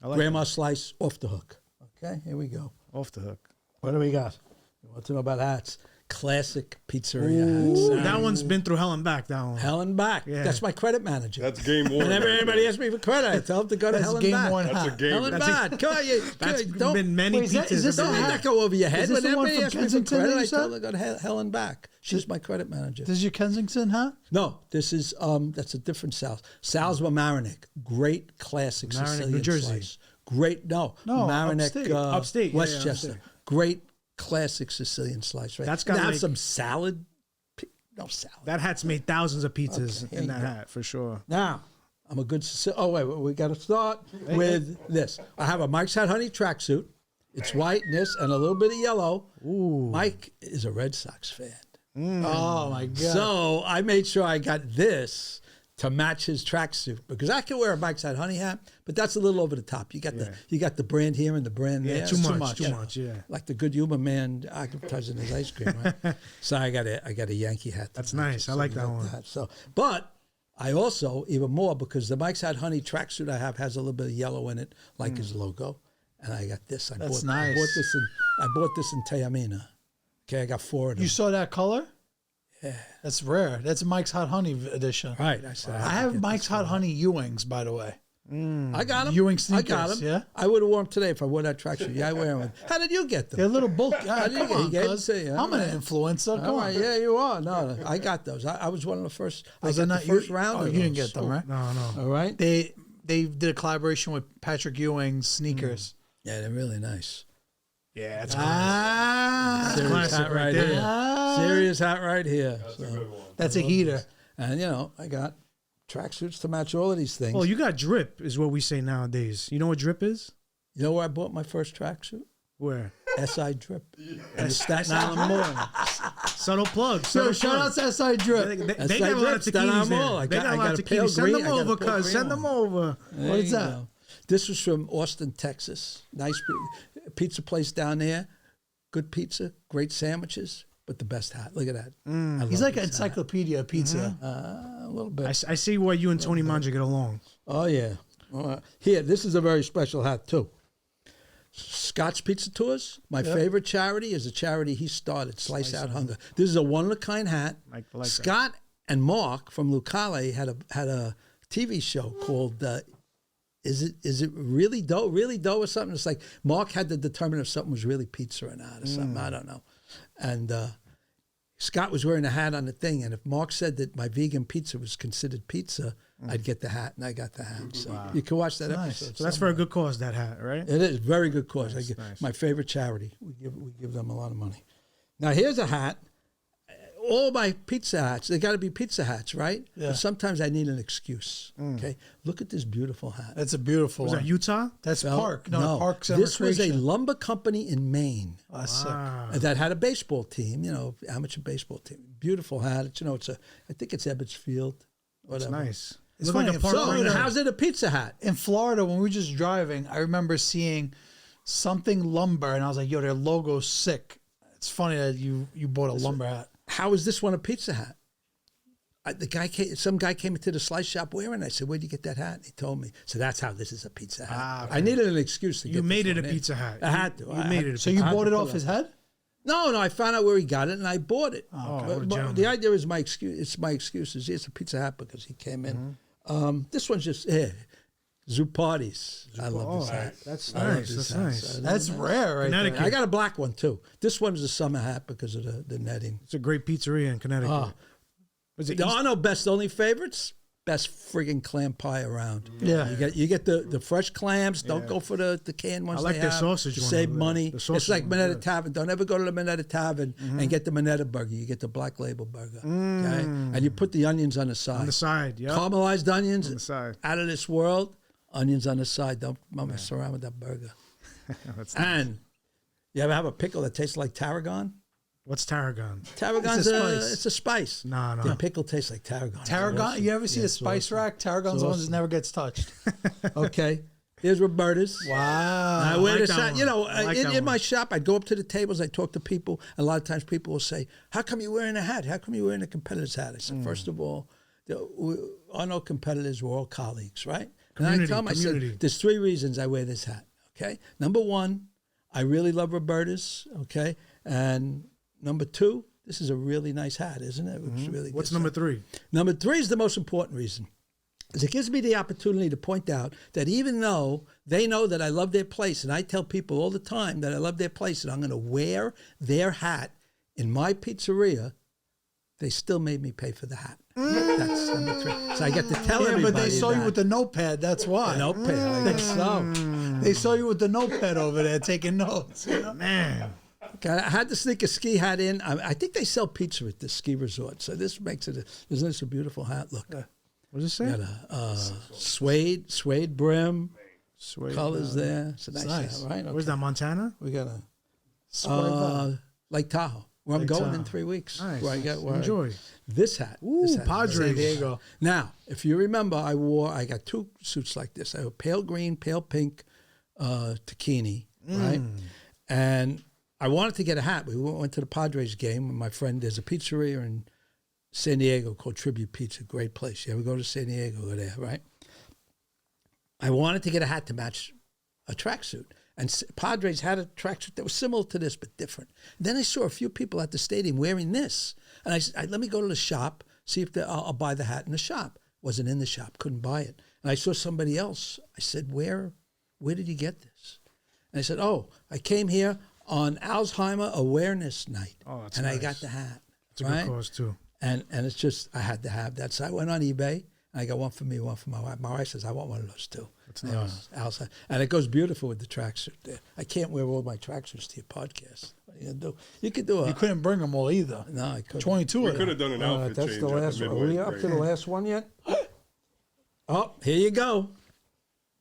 I like Grandma slice off the hook. Okay, here we go. that. Off the hook. What do we got? You want to know about hats? classic pizzeria hats. That one's been through hell and back. That one. Hell and back. Yeah. That's my credit manager. That's game one. Whenever right anybody there. asks me for credit, I tell them to go to That's hell and game back. one That's a hat. game. Hell and back. Come on, That's don't, been many Wait, is that- pizzas. is this don't a let hat? that go over your head. Is this the When one everybody from asks me for Kensington that credit, you I tell said? them to go to hell and back. She's my credit manager. This is your Kensington hat? No, this is that's a different Sal's. Sal's Mamaroneck, great classic Mamaroneck, Sicilian New Jersey. slice. Great, no, Mamaroneck, upstate, Upstate, yeah, Westchester. upstate. Great classic Sicilian slice. Right, That's got Now have like- some salad. No salad. That hat's made thousands of pizzas Okay, in here that you go. hat for sure. Now, I'm a good Sicilian. Oh wait, we got to start with this. I have a Mike's Hat Honey tracksuit. It's white and this and a little bit of yellow. Ooh. Mike is a Red Sox fan. Oh my god! So I made sure I got this to match his tracksuit because I can wear a Mike's Hat Honey hat, but that's a little over the top. You got the brand here and the brand there. Too It's much. Yeah. Like the Good Humor Man advertising his ice cream, right? So I got a Yankee hat. That's match nice. it. I So like we that got one. So, but I also even more because the Mike's Hat Honey tracksuit I have has a little bit of yellow in it, like his logo, and I got this. That's nice. I bought this in Taormina. Okay, I got 4 of them. You saw that color? Yeah. That's rare. That's Mike's Hot Honey edition. Right. I said I have Mike's Hot Honey Ewings, by the way. I got them. Ewing I got sneakers, them. yeah? I would have worn them today if I wore that tracksuit. Yeah, I wear them. How did you get They're a them? little bulky. How did you Come get? He on, gave them cuz. to you. I'm an influencer. Come All on. right, yeah, you are. No, I got those. I was one of the first. Was I it got not the first you? round. Oh, of you didn't those. get them, right? No. All right. They did a collaboration with Patrick Ewing's sneakers. Yeah, they're really nice. Yeah, that's Ah, Serious classic hat right right there. here. Serious hat right here. So, that's a heater. and I got tracksuits to match all of these things. Well, you got drip, is what we say nowadays. You know what drip is? You know where I bought my first tracksuit? Where? SI Drip. In the Staten Island Mall. Subtle plug. Yo, Subtle shout plug. out to SI Drip. They got a lot of Staten Island taquinis Mall. there. They got a lot of pale taquinis. Send green. them I got a over, pale cuz. green Send them one. over. There is you that? go. This was from Austin, Texas. Nice pizza place down there. Good pizza, great sandwiches, but the best hat. Look at that. I He's love like an this hat. encyclopedia of pizza. A little bit. I see why you and Tony Manja get along. Oh, yeah. Here, this is a very special hat, too. Scott's Pizza Tours, my favorite charity, is a charity he started, Slice Out Hunger. This is a one-of-a-kind hat. Like that. Scott and Mark from Lucale had a TV show called Is It Really Dough? Really Dough or something? It's like Mark had to determine if something was really pizza or not or something. I don't know. And Scott was wearing a hat on the thing, and if Mark said that my vegan pizza was considered pizza, I'd get the hat, and I got the hat. So you can watch that episode. So that's for a good cause, that hat, right? It is very good cause. Nice, I give, nice. My favorite charity. We give them a lot of money. Now here's a hat. All my pizza hats, they got to be pizza hats, right? Yeah. But sometimes I need an excuse. Okay, look at this beautiful hat. That's a beautiful Was one. that Utah? That's Well, Park. No, Parks and this was a Recreation. lumber company in Maine That's sick. that had a baseball team. Amateur baseball team. Beautiful hat. It's I think it's Ebbets Field. That's Whatever. nice. It's Look funny, like a if park so- ranger. How's it a pizza hat? In Florida, when we were just driving, I remember seeing something lumber, and I was like, "Yo, their logo's sick." It's funny that you bought a lumber hat. How is this one a pizza hat? Some guy came into the slice shop wearing it. I said, "Where'd you get that hat?" And he told me. So that's how this is a pizza hat. okay. I needed an excuse to get You this made it a one in. pizza hat. I had to. You I made had it a to. So you I had bought to it pull off his head? No, I found out where he got it and I bought it. what a But gentleman. the idea is my excuse. It's my excuses. It's a pizza hat because he came in. This one's just Zoo Parties. I love this hat. That's I love nice. this That's hat. nice. That's rare, right Connecticut. there. I got a black one too. This one's a summer hat because of the netting. It's a great pizzeria in Connecticut. Ah. Was it There East- are no best only favorites. Best friggin' clam pie around. Yeah. You get the fresh clams. Don't go for the canned ones. I like they their have sausage to one save over there. money. The It's sausage like one's Minetta good. Tavern. Don't ever go to the Minetta Tavern and get the Minetta burger. You get the black label burger. Okay? And you put the onions on the side. on the side? Yeah. Caramelized onions On the side. out of this world. Onions on the side. Don't mess around with that burger. And you ever have a pickle that tastes like tarragon? What's tarragon? Tarragon's It's a spice. It's a spice. No. The pickle tastes like tarragon. Tarragon. You ever see the spice rack? Tarragon's the one that never gets touched. Okay. Here's Roberta's. Wow. I wear like this that hat. one. You know, I like that in my one. shop, I'd go up to the tables, I'd talk to people. And a lot of times people will say, "How come you're wearing a hat? How come you're wearing a competitor's hat?" I said, first of all, we are no competitors. We're all colleagues, right? And I tell them, I Community. said, there's 3 reasons I wear this hat, okay? Number 1, I really love Roberta's, okay? And number 2, this is a really nice hat, isn't it? It's really What's good number stuff. 3? Number 3 is the most important reason. Is it gives me the opportunity to point out that even though they know that I love their place, and I tell people all the time that I love their place and I'm going to wear their hat in my pizzeria, they still made me pay for the hat. That's number 3. So I get to tell everybody. But they saw you that. with the notepad. That's why. The notepad. I guess so. They saw you with the notepad over there taking notes. You know? Man. Okay, I had to sneak a ski hat in. I think they sell pizza at this ski resort, so this makes it. Isn't this a beautiful hat? Look, What does it say? got a suede brim, Suede, colors there. It's a nice, nice. hat, right? Where's that, Montana? We got a Lake Tahoe, where I'm Lake going Tahoe. in 3 weeks. Nice. Where I get where Enjoy. this hat. Ooh, this hat. Padres. San Diego. Now, if you remember, I got 2 suits like this. I have a pale green, pale pink Tacchini, right? And I wanted to get a hat. We went to the Padres game with my friend. There's a pizzeria in San Diego called Tribute Pizza. Great place. You ever go to San Diego, go there, right? I wanted to get a hat to match a tracksuit. And Padres had a tracksuit that was similar to this, but different. Then I saw a few people at the stadium wearing this. And I said, let me go to the shop, see if I'll buy the hat in the shop. Wasn't in the shop, couldn't buy it. And I saw somebody else. I said, where did you get this? And I said, I came here on Alzheimer Awareness Night. Oh, that's and nice. I got the hat. It's a good cause, too. And it's just, I had to have that. So I went on eBay, and I got one for me, one for my wife. My wife says, I want one of those too. That's nice. Outside. And it goes beautiful with the tracksuit there. I can't wear all my tracksuits to your podcast. What are you going to do? You could do You couldn't bring them all either. No, I couldn't. 22 We of could them. have done an outfit That's change the at last the one. Are midway we up to the break. last one yet? Oh, here you go.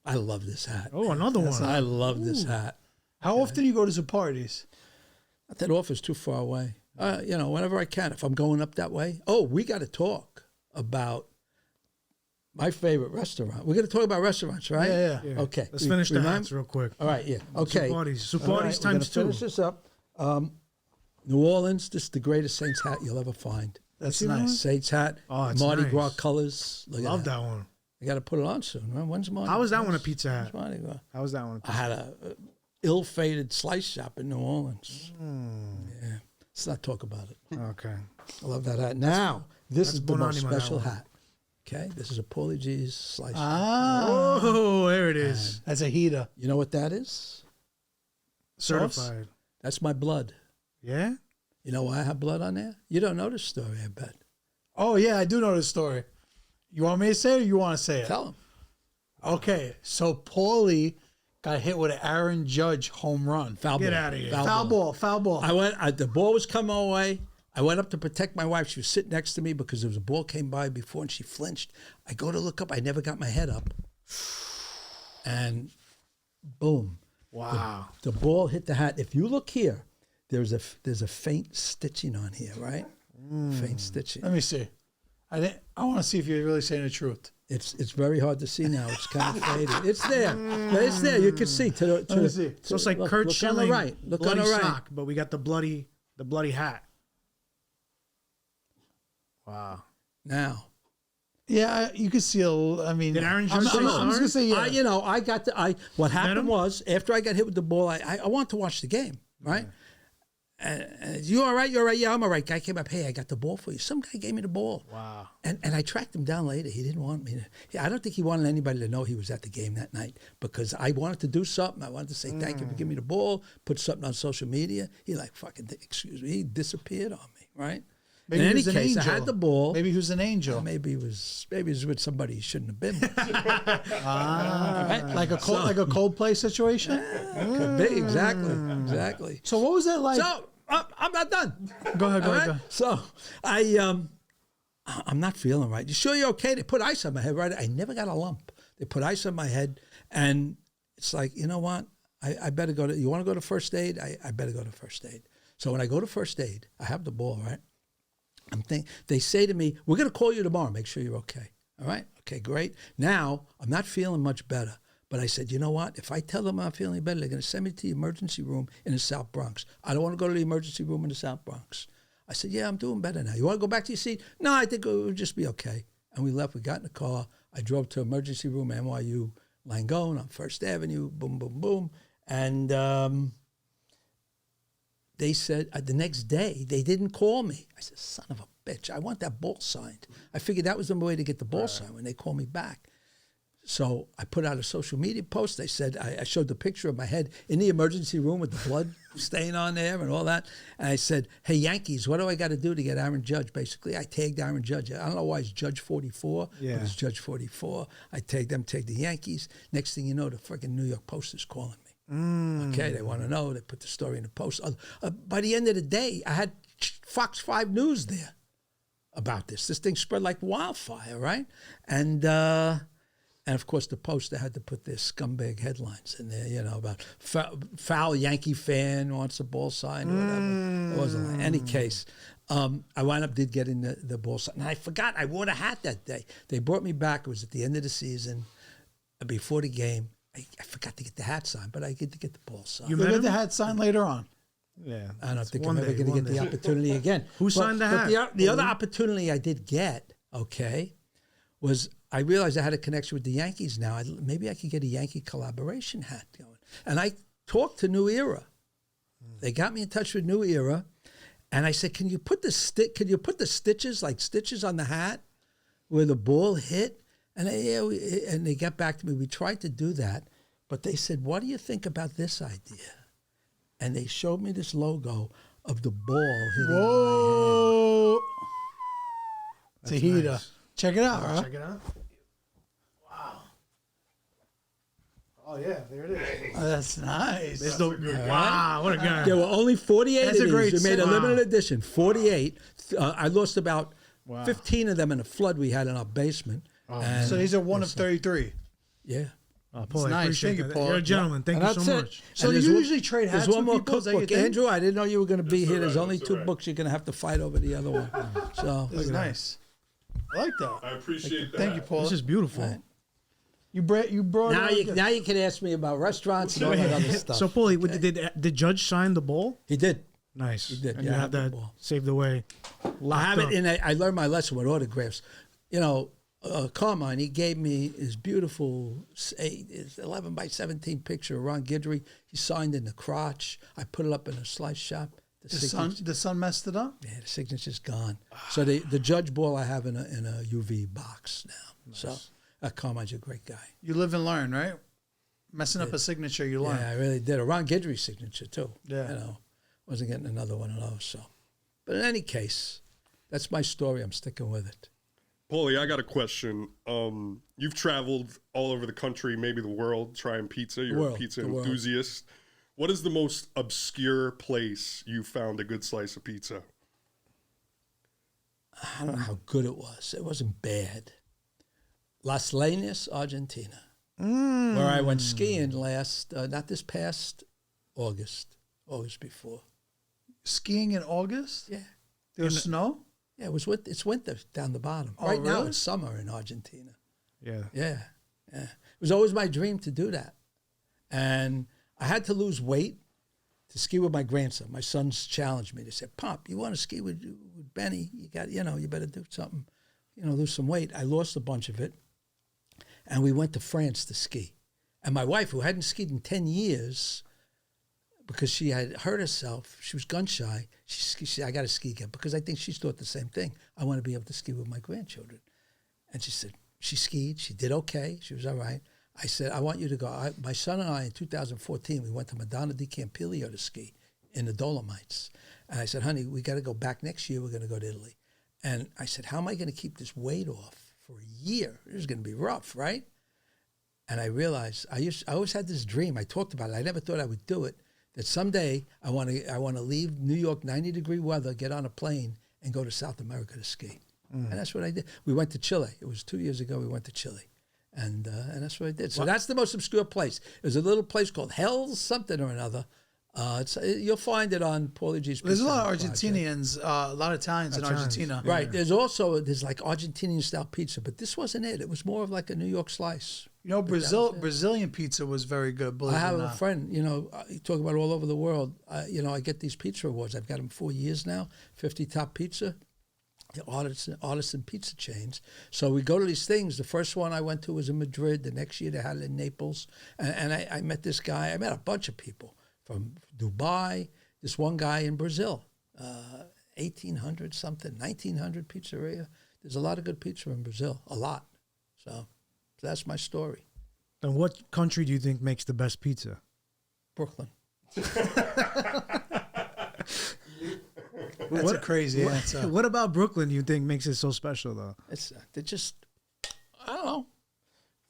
I love this hat. Oh, another one. I love this hat. How often do you go to some parties? Not that office too far away. Whenever I can, if I'm going up that way. Oh, we got to talk about my favorite restaurant. We're going to talk about restaurants, right? Yeah. Yeah. Okay. Let's finish the Remember- hats real quick. All right, yeah. Okay. Soup All parties right, we're gonna times 2. finish this up. New Orleans, this is the greatest Saints hat you'll ever find. That's You know nice. Saints hat, Oh, it's Mardi nice. Gras colors. Look Love at that one. I got to put it on soon. Right? When's Mardi How was that one a when's- pizza hat? when's Mardi Gras? How was that one? I had a ill-fated slice shop in New Orleans. Yeah. Let's not talk about it. Okay. I love that hat. Now, this that's is the most Bonanima, that special one. hat. Okay? This is a Paulie Gee's slice shop. Ah, Oh, there it is. that's a heater. You know what that is? Certified. That's my blood. Yeah? You know why I have blood on there? You don't know this story, I bet. Oh, yeah, I do know this story. You want me to say it or you want to say it? Tell him. Okay, so Paulie got hit with an Aaron Judge home run. Foul Get ball. outta here. Foul ball. The ball was coming away. I went up to protect my wife. She was sitting next to me because there was a ball came by before and she flinched. I go to look up. I never got my head up. And boom. Wow. The ball hit the hat. If you look here, there's a faint stitching on here, right? Faint stitching. Let me see. I want to see if you're really saying the truth. It's very hard to see now. It's kind of faded. It's there. It's there. You can see. Let me see. So it's like Kurt look Schilling, on the right. Look on bloody the right. sock, but we got the bloody hat. Wow. Now. Yeah, you can see I mean, Did Aaron Judge I'm say just going to say yeah. I got what happened him? was after I got hit with the ball, I wanted to watch the game, right? And you all right? You're all right? Yeah, I'm all right. Guy came up, hey, I got the ball for you. Some guy gave me the ball. Wow. And I tracked him down later. He didn't want me to. I don't think he wanted anybody to know he was at the game that night because I wanted to do something. I wanted to say thank you for giving me the ball, put something on social media. He excuse me. He disappeared on me, right? Maybe In he any was an case, angel. I had the ball. Maybe he was an angel. Maybe he was with somebody he shouldn't have been with. Like a Coldplay situation? Could be, exactly. So what was that like? So I'm not done. Go ahead. All right? So I'm not feeling right. You sure you're okay? They put ice on my head, right? I never got a lump. They put ice on my head, and it's like, you know what? I better go to. You want to go to first aid? I better go to first aid. So when I go to first aid, I have the ball, right? They say to me, we're going to call you tomorrow. Make sure you're okay. All right? Okay, great. Now, I'm not feeling much better. But I said, you know what? If I tell them I'm feeling better, they're going to send me to the emergency room in the South Bronx. I don't want to go to the emergency room in the South Bronx. I said, yeah, I'm doing better now. You want to go back to your seat? No, I think it would just be okay. And we left. We got in the car. I drove to emergency room, NYU, Langone on First Avenue, boom, boom, boom. And they said the next day, they didn't call me. I said, son of a bitch, I want that ball signed. I figured that was the way to get the ball signed when they call me back. So I put out a social media post. They said, I showed the picture of my head in the emergency room with the blood stain on there and all that. And I said, hey, Yankees, what do I got to do to get Aaron Judge? Basically, I tagged Aaron Judge. I don't know why it's Judge 44, but it's Judge 44. I tagged them, tagged the Yankees. Next thing you know, the freaking New York Post is calling me. Okay, they want to know. They put the story in the Post. By the end of the day, I had Fox 5 News there about this. This thing spread like wildfire, right? And of course, the Post, they had to put their scumbag headlines in there, you know, about foul Yankee fan wants a ball sign or whatever. It wasn't like any case. I wound up getting the ball sign. And I forgot, I wore a hat that day. They brought me back. It was at the end of the season, before the game. I forgot to get the hat signed, but I get to get the ball signed. You get the hat signed later on. Yeah. I don't think I'm ever going to get the opportunity again. Who signed the hat? But the other opportunity I did get, was I realized I had a connection with the Yankees now. Maybe I could get a Yankee collaboration hat going. And I talked to New Era. They got me in touch with New Era, and I said, "Can you put the stitches on the hat where the ball hit?" And they got back to me. We tried to do that, but they said, "What do you think about this idea?" And they showed me this logo of the ball hitting my Whoa! It's a heater. nice. Check it out, huh? Check it out. Wow. Oh yeah, there it is. Oh, that's nice. There's wow, what a guy. There were only 48 That's of a these. great We made a set. limited Wow. edition, 48. I lost about 15 of them in a flood we had in our basement. And So these are one of 33. yeah. Paul, I nice. appreciate Thank you, that. Paul. You're a gentleman. Thank And you that's so it. much. So And do there's you one- usually trade hats There's one with more people? Is that your cookbook. thing? Andrew, I didn't know you were going to be here. There's all right, only that's two all right. books. You're going to have to fight over the other one. So This is nice. I like that. I appreciate that. Thank you, Paul. This is beautiful. You brought now out a you gift. now you can ask me about restaurants and all that other stuff. So, Paulie, did Judge sign the ball? He did. Nice. did, And yeah, you I have have the that ball. saved away. I have it in. I learned my lesson with autographs. You know, Carmine, he gave me his beautiful his 11 by 17 picture of Ron Guidry. He signed in the crotch. I put it up in a slice shop. The sun messed it up? Yeah, the signature's gone. So the Judge ball I have in a UV box now. Nice. So Carmine's a great guy. You live and learn, right? Messing up a signature, you learn. Yeah, I really did. A Ron Guidry signature too. Yeah. You know, wasn't getting another one of those. So, but in any case, that's my story. I'm sticking with it. Paulie, I got a question. You've traveled all over the country, maybe the world, trying pizza. You're a pizza enthusiast. What is the most obscure place you found a good slice of pizza? I don't know how good it was. It wasn't bad. Las Leñas, Argentina, where I went skiing not this past August before. Skiing in August? Yeah. There was snow? Yeah, it's winter down the bottom. Oh, right now really? it's summer in Argentina. Yeah. Yeah. It was always my dream to do that. And I had to lose weight to ski with my grandson. My sons challenged me. They said, Pop, you want to ski with Benny? You got, you better do something, lose some weight. I lost a bunch of it. And we went to France to ski. And my wife, who hadn't skied in 10 years because she had hurt herself, she was gun shy, she said, I got to ski again, because I think she thought the same thing. I want to be able to ski with my grandchildren. And she said, she skied, she did okay, she was all right. I said, I want you to go. My son and I, in 2014, we went to Madonna di Campiglio to ski in the Dolomites. And I said, honey, we got to go back next year. We're going to go to Italy. And I said, how am I going to keep this weight off for a year? This is going to be rough, right? And I realized, I always had this dream. I talked about it. I never thought I would do it. That someday I want to leave New York, 90-degree weather, get on a plane, and go to South America to ski. And that's what I did. We went to Chile. It was 2 years ago. We went to Chile. And that's what I did. So that's the most obscure place. There's a little place called Hell's something or another. You'll find it on Paulie Gee's. There's a lot of Pizza Argentinians, a lot of Italians in Argentina. Right. There's like Argentinian style pizza, but this wasn't it. It was more of like a New York slice. Brazilian pizza was very good. Believe I it or have a not. friend, you talk about all over the world. I get these pizza awards. I've got them 4 years now. 50 Top Pizza, the artisan pizza chains. So we go to these things. The first one I went to was in Madrid. The next year they had it in Naples. And I met this guy. I met a bunch of people from Dubai, this one guy in Brazil, 1800 something, 1900 pizzeria. There's a lot of good pizza in Brazil, a lot. So that's my story. And what country do you think makes the best pizza? Brooklyn. That's a crazy answer. What about Brooklyn do you think makes it so special, though? They're just, I don't know.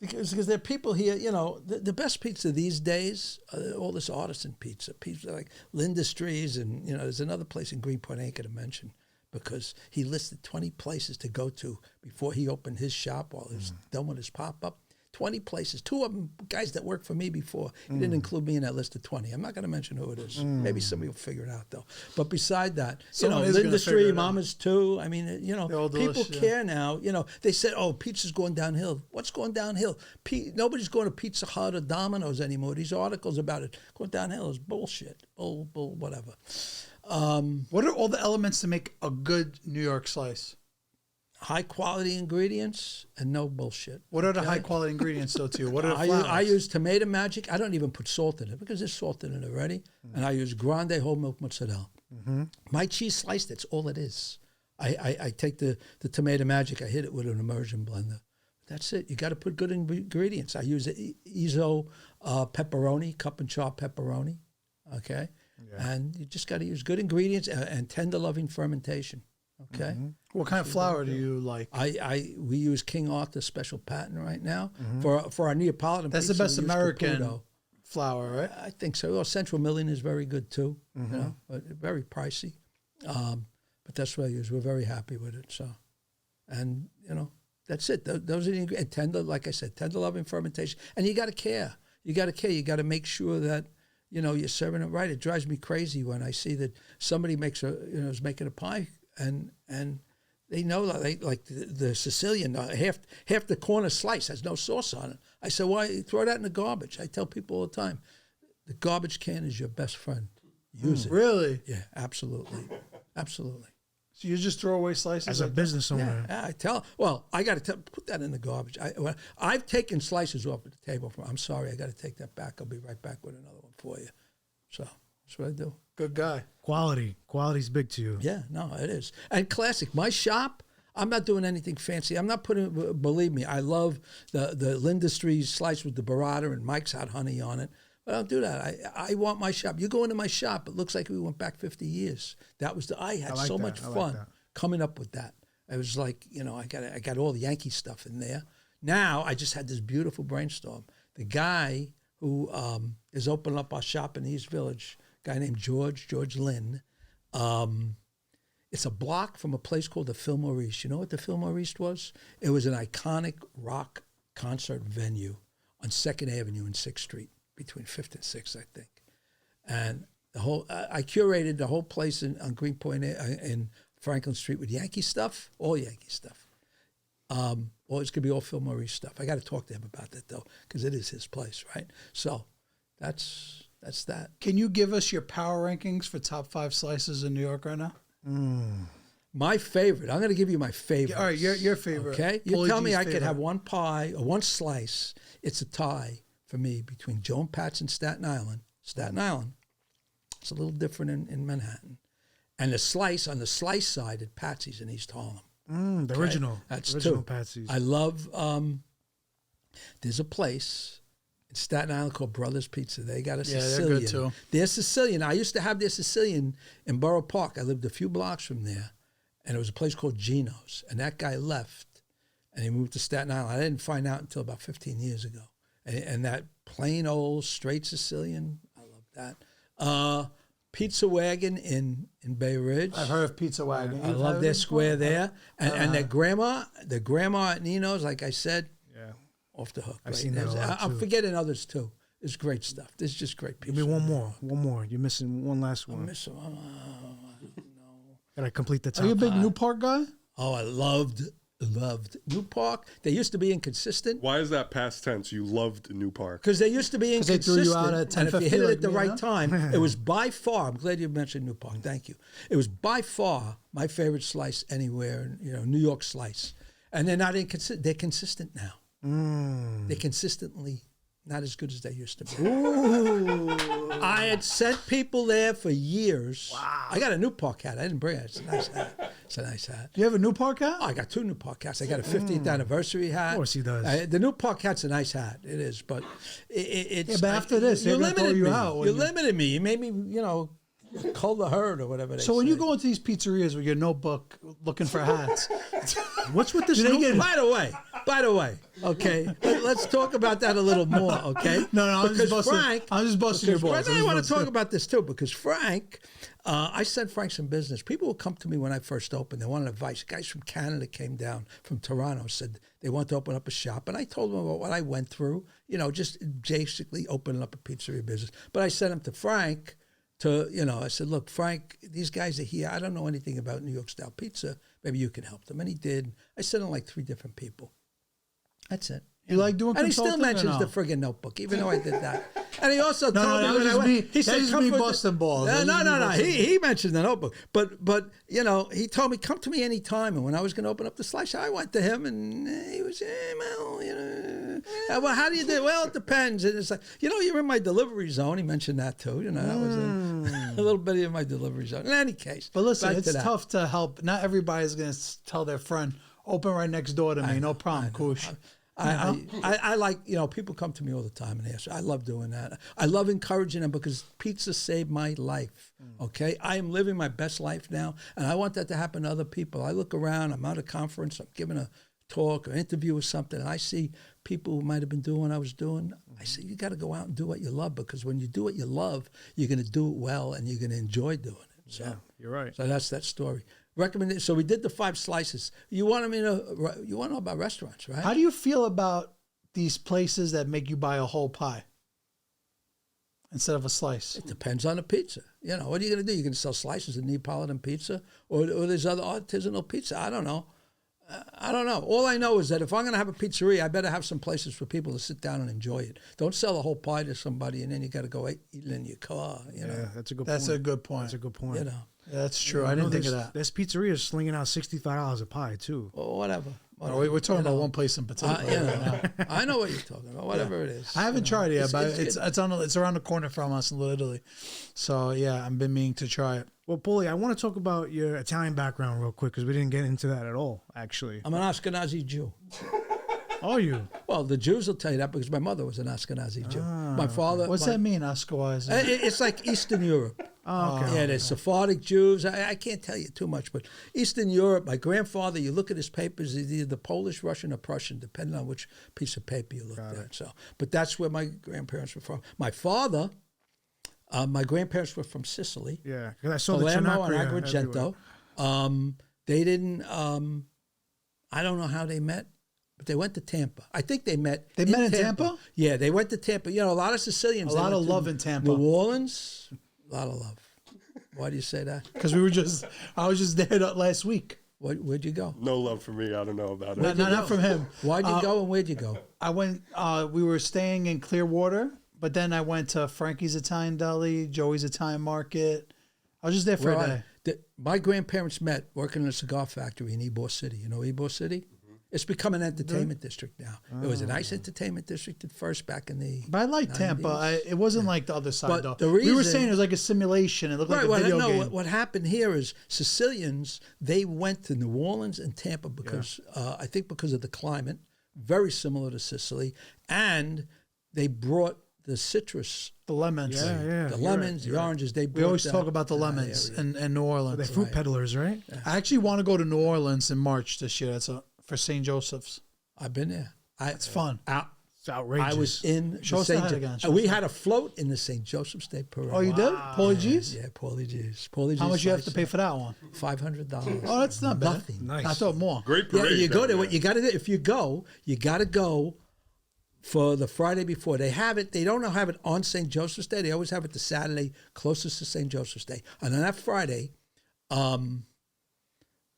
Because there are people here, the best pizza these days, all this artisan pizza like Lindustries, and, there's another place in Greenpoint I ain't going to mention because he listed 20 places to go to before he opened his shop while he was done with his pop-up. 20 places, 2 of them guys that worked for me before. He didn't include me in that list of 20. I'm not going to mention who it is. Maybe somebody will figure it out, though. But beside that, Lindustry, Mama's too. I mean, people care now. They said, oh, pizza's going downhill. What's going downhill? Nobody's going to Pizza Hut or Domino's anymore. These articles about it going downhill is bullshit. Bull, whatever. What are all the elements to make a good New York slice? High quality ingredients and no bullshit. What are the high quality ingredients though to you? What are the flours? I use tomato magic. I don't even put salt in it because there's salt in it already. And I use grande whole milk mozzarella. My cheese slice, that's all it is. I take the tomato magic, I hit it with an immersion blender. That's it. You got to put good ingredients. I use Iso pepperoni, cup and char pepperoni. Okay? Yeah. And you just got to use good ingredients and tender loving fermentation. Okay. What kind of flour do you like? We use King Arthur special patent right now for our Neapolitan. That's pizza, the best American flour, right? I think so. Well, Central Million is very good too. But very pricey. But that's what I use. We're very happy with it. So, and that's it. Those are the ingredients. Tender, like I said, tender loving fermentation. And you got to care. You got to care. You got to make sure that you're serving it right. It drives me crazy when I see that somebody is making a pie. And they know that like the Sicilian, half the corner slice has no sauce on it. I said, why throw that in the garbage? I tell people all the time, the garbage can is your best friend. Use it. Really? Yeah, absolutely. Absolutely. So you just throw away slices? As a business owner. Yeah, I got to put that in the garbage. I've taken slices off the table. I'm sorry, I got to take that back. I'll be right back with another one for you. So that's what I do. Good guy. Quality's big to you. Yeah, no, it is. And classic. My shop, I'm not doing anything fancy. I'm not believe me, I love the Lindustries slice with the burrata and Mike's Hot Honey on it. But I don't do that. I want my shop. You go into my shop, it looks like we went back 50 years. That was I had so much fun coming up with that. It was like, I got all the Yankee stuff in there. Now I just had this beautiful brainstorm. The guy who is opening up our shop in East Village, guy named George Lynn. It's a block from a place called the Phil Maurice. You know what the Phil Maurice was? It was an iconic rock concert venue on 2nd Avenue and 6th Street, between 5th and 6th, I think. And the whole I curated the whole place on Greenpoint in Franklin Street with Yankee stuff, all Yankee stuff. Well, it's going to be all Phil Maurice stuff. I got to talk to him about that, though, because it is his place, right? So that's that. Can you give us your power rankings for top 5 slices in New York right now? My favorite. I'm going to give you my favorite. All right, your favorite. Okay? You tell me I could have one pie or one slice. It's a tie for me between Joe and Pat's in Staten Island. Staten Island. It's a little different in Manhattan. And the slice, on the slice side at Patsy's in East Harlem. The original. That's original two. Patsy's. I love, there's a place in Staten Island called Brothers Pizza. They got a Sicilian. They're good too. They're Sicilian. I used to have their Sicilian in Borough Park. I lived a few blocks from there. And it was a place called Gino's. And that guy left and he moved to Staten Island. I didn't find out until about 15 years ago. And that plain old straight Sicilian, I love that. Pizza Wagon in Bay Ridge. I've heard of Pizza Wagon. I love their square there. And their grandma at Nino's, like I said, off the hook. I've seen that a lot, I'm too. forgetting others too. It's great stuff. There's just great pizza. Give me one more. You're missing one last one. I'm missing one. No. Gotta complete the top. Are you a big 5. New Park guy? Oh, I loved New Park. They used to be inconsistent. Why is that past tense? You loved New Park. Because they used to be they inconsistent. threw you out at and if you 10:50 hit it like at the me, right huh? time, it was by far, I'm glad you mentioned New Park. Thank you. It was by far my favorite slice anywhere, New York slice. And they're not inconsistent. They're consistent now. They consistently not as good as they used to be. Ooh. I had sent people there for years. Wow. I got a new park hat. I didn't bring it. It's a nice hat. It's a nice hat. You have a new park hat? Oh, I got 2 new park hats. I got a 50th anniversary hat. Of course he does. The new park hat's a nice hat. It is, but it's... Yeah, but after this, you they're going to throw limited you me. out. You limited me. You made me, cull the herd or whatever they So when say. you go into these pizzerias with your notebook looking for hats, What's with this? do they get... By the way, okay, let's talk about that a little more, okay? No, I'm because just busting your balls. I want to talk about this too, because Frank, I sent Frank some business. People would come to me when I first opened. They wanted advice. Guys from Canada came down from Toronto, said they want to open up a shop. And I told them about what I went through, just basically opening up a pizzeria business. But I sent them to Frank I said, look, Frank, these guys are here. I don't know anything about New York style pizza. Maybe you can help them. And he did. I sent him like 3 different people. That's it. You like doing and he still consulting mentions or no? the friggin' notebook, even though I did that. And he also told me that when was I just went, me. he said, That was come me for the- busting balls. That was No. me busting He mentioned the notebook, but he told me come to me anytime. And when I was going to open up the slice, I went to him, and he was, well, how do you do? Well, it depends. And it's like, you're in my delivery zone. He mentioned that too. That was a little bit in my delivery zone. In any case, But listen, back it's to that. tough to help. Not everybody's going to tell their friend, open right next door to me. No problem, Koosh. I like, people come to me all the time and ask. I love doing that. I love encouraging them because pizza saved my life. Okay, I am living my best life now, and I want that to happen to other people. I look around. I'm at a conference. I'm giving a talk or interview or something, and I see people who might have been doing what I was doing. I say, you got to go out and do what you love, because when you do what you love, you're going to do it well, and you're going to enjoy doing it. So, You're right. So that's that story. Recommended. So we did the 5 slices. You want to know about restaurants, right? How do you feel about these places that make you buy a whole pie instead of a slice? It depends on the pizza. What are you going to do? You're going to sell slices of Neapolitan pizza, or there's other artisanal pizza. I don't know. All I know is that if I'm going to have a pizzeria, I better have some places for people to sit down and enjoy it. Don't sell a whole pie to somebody and then you got to go eat it in your car. Yeah, that's a good point. That's a good point. That's a good point. Yeah, that's true. I didn't think of that. There's pizzerias slinging out $65 a pie, too. Or whatever. We're talking about one place in particular. I know what you're talking about. Whatever it is. I haven't tried it yet, but it's around the corner from us in Little Italy. So, yeah, I've been meaning to try it. Well, Paulie, I want to talk about your Italian background real quick because we didn't get into that at all, actually. I'm an Ashkenazi Jew. Are you? Well, the Jews will tell you that because my mother was an Ashkenazi Jew. My father... What's that mean, Ashkenazi? It's like Eastern Europe. Oh, okay. Yeah, there's Sephardic Jews. I can't tell you too much, but Eastern Europe, my grandfather, you look at his papers, he's either Polish, Russian, or Prussian, depending on which piece of paper you look at. So, but that's where my grandparents were from. My father... my grandparents were from Sicily. Yeah, because I saw the Palermo and Cenacria Agrigento. They didn't. I don't know how they met, but they went to Tampa. I think they met. They met in Tampa? Yeah, they went to Tampa. A lot of Sicilians. A lot of love in Tampa. New Orleans, a lot of love. Why do you say that? Because I was just there last week. Where'd you go? No love for me. I don't know about it. Not from him. Why'd you go and where'd you go? I went. We were staying in Clearwater. But then I went to Frankie's Italian Deli, Joey's Italian Market. I was just there for a day. My grandparents met working in a cigar factory in Ybor City. You know Ybor City? Mm-hmm. It's become an entertainment district now. It was a nice entertainment district at first back in the But I like 90s. Tampa. It wasn't like the other side, But though. the We were reason- saying it was like a simulation. It looked like a video game. What happened here is Sicilians, they went to New Orleans and Tampa because, I think because of the climate, very similar to Sicily, and they brought the citrus, The lemons. the lemons, the oranges. They We always brought talk that about the to that lemons area. in New Orleans. They're fruit peddlers, right? I actually want to go to New Orleans in March this year. That's for St. Joseph's. I've been there. It's fun. It's outrageous. I was in Show the us the St. hat Jo- again. Show we us had a float in the St. Joseph's Day Parade. Oh, you did? Paulie Gee's? Yeah, Paulie Gee's. Paulie Gee's. How much you have to slice. pay for that one? $500. Oh, that's not bad. Nothing. Nice. I thought more. Great Yeah, parade. you go down there. there. What you got to do if you go, you got to go for the Friday before. They have it. They don't have it on St. Joseph's Day. They always have it the Saturday closest to St. Joseph's Day. And on that Friday,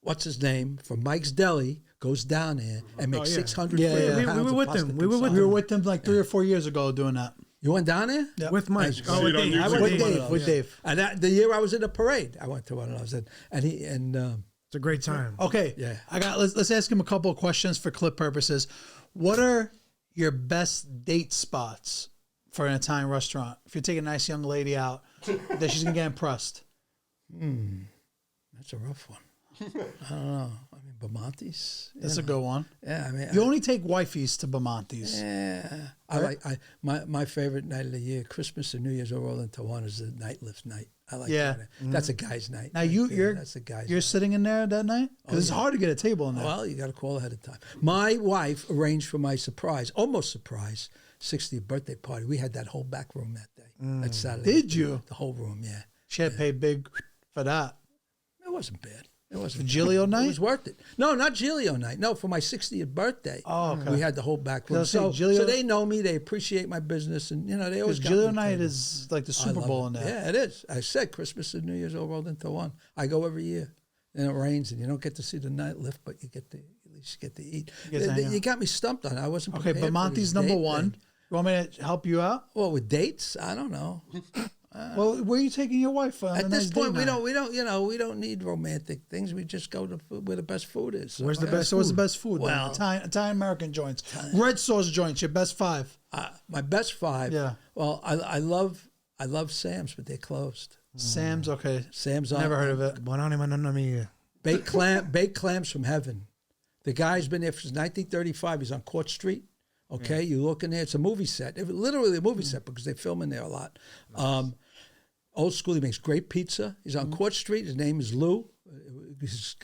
what's his name from Mike's Deli goes down there and makes yeah. 600 Yeah, yeah. pounds We were of with pasta them. We were with We consomé. were with them like 3 or 4 years ago doing that. You went down there? Yep. With Mike. Nice. Oh, See with it on Dave. I YouTube. went With to one of Dave. those. With Dave. And the year I was in the parade, I went to one of those. And he It's a great time. Okay. Yeah. Let's ask him a couple of questions for clip purposes. What are your best date spots for an Italian restaurant. If you're taking a nice young lady out, that she's gonna get impressed. That's a rough one. I don't know. I mean, Belmonte's. That's a good one. Yeah, I mean, You only take wifeys to Belmonte's. Yeah, my favorite night of the year, Christmas and New Year's all rolled into one, is the nightlift night. I like Yeah. that. That's a guy's night. Now that's a guy's you're night. sitting in there that night because it's hard to get a table in there. Well, you got to call ahead of time. My wife arranged for my almost surprise, 60th birthday party. We had that whole back room that day. That Saturday. Did you? The whole room, yeah. She had to pay big for that. It wasn't bad. It wasn't For Giglio night? It was worth it. No, not Giglio night. No, for my 60th birthday. Oh, okay. We had the whole back room. I'll say So Giglio- they know me. They appreciate my business, and they always. Because got Giglio me night tables. is like the I Super love Bowl it. in there. Yeah, it is. I said Christmas and New Year's all rolled into one. I go every year, and it rains, and you don't get to see the night lift, but you get to at least get to eat. You get to hang out. You got me stumped on it. I wasn't Okay, prepared. but for Monty's this number date one. thing. You want me to help you out? Well, with dates, I don't know. Well, where are you taking your wife? On At a this nice point, date we night? don't need romantic things. We just go to where the best food is. Where's the Okay, best so what's the food? best food? then? Well- Italian American joints, red sauce joints. Your best five. My best five. Yeah. Well, I love Sam's, but they're closed. Sam's. Okay. Sam's on. Never heard of it. Buonanima, nonna mia. Baked clams from heaven. The guy's been there since 1935. He's on Court Street. Okay, you look in there. It's a movie set. Literally a movie set because they film in there a lot. Old school. He makes great pizza. He's on Court Street. His name is Lou. His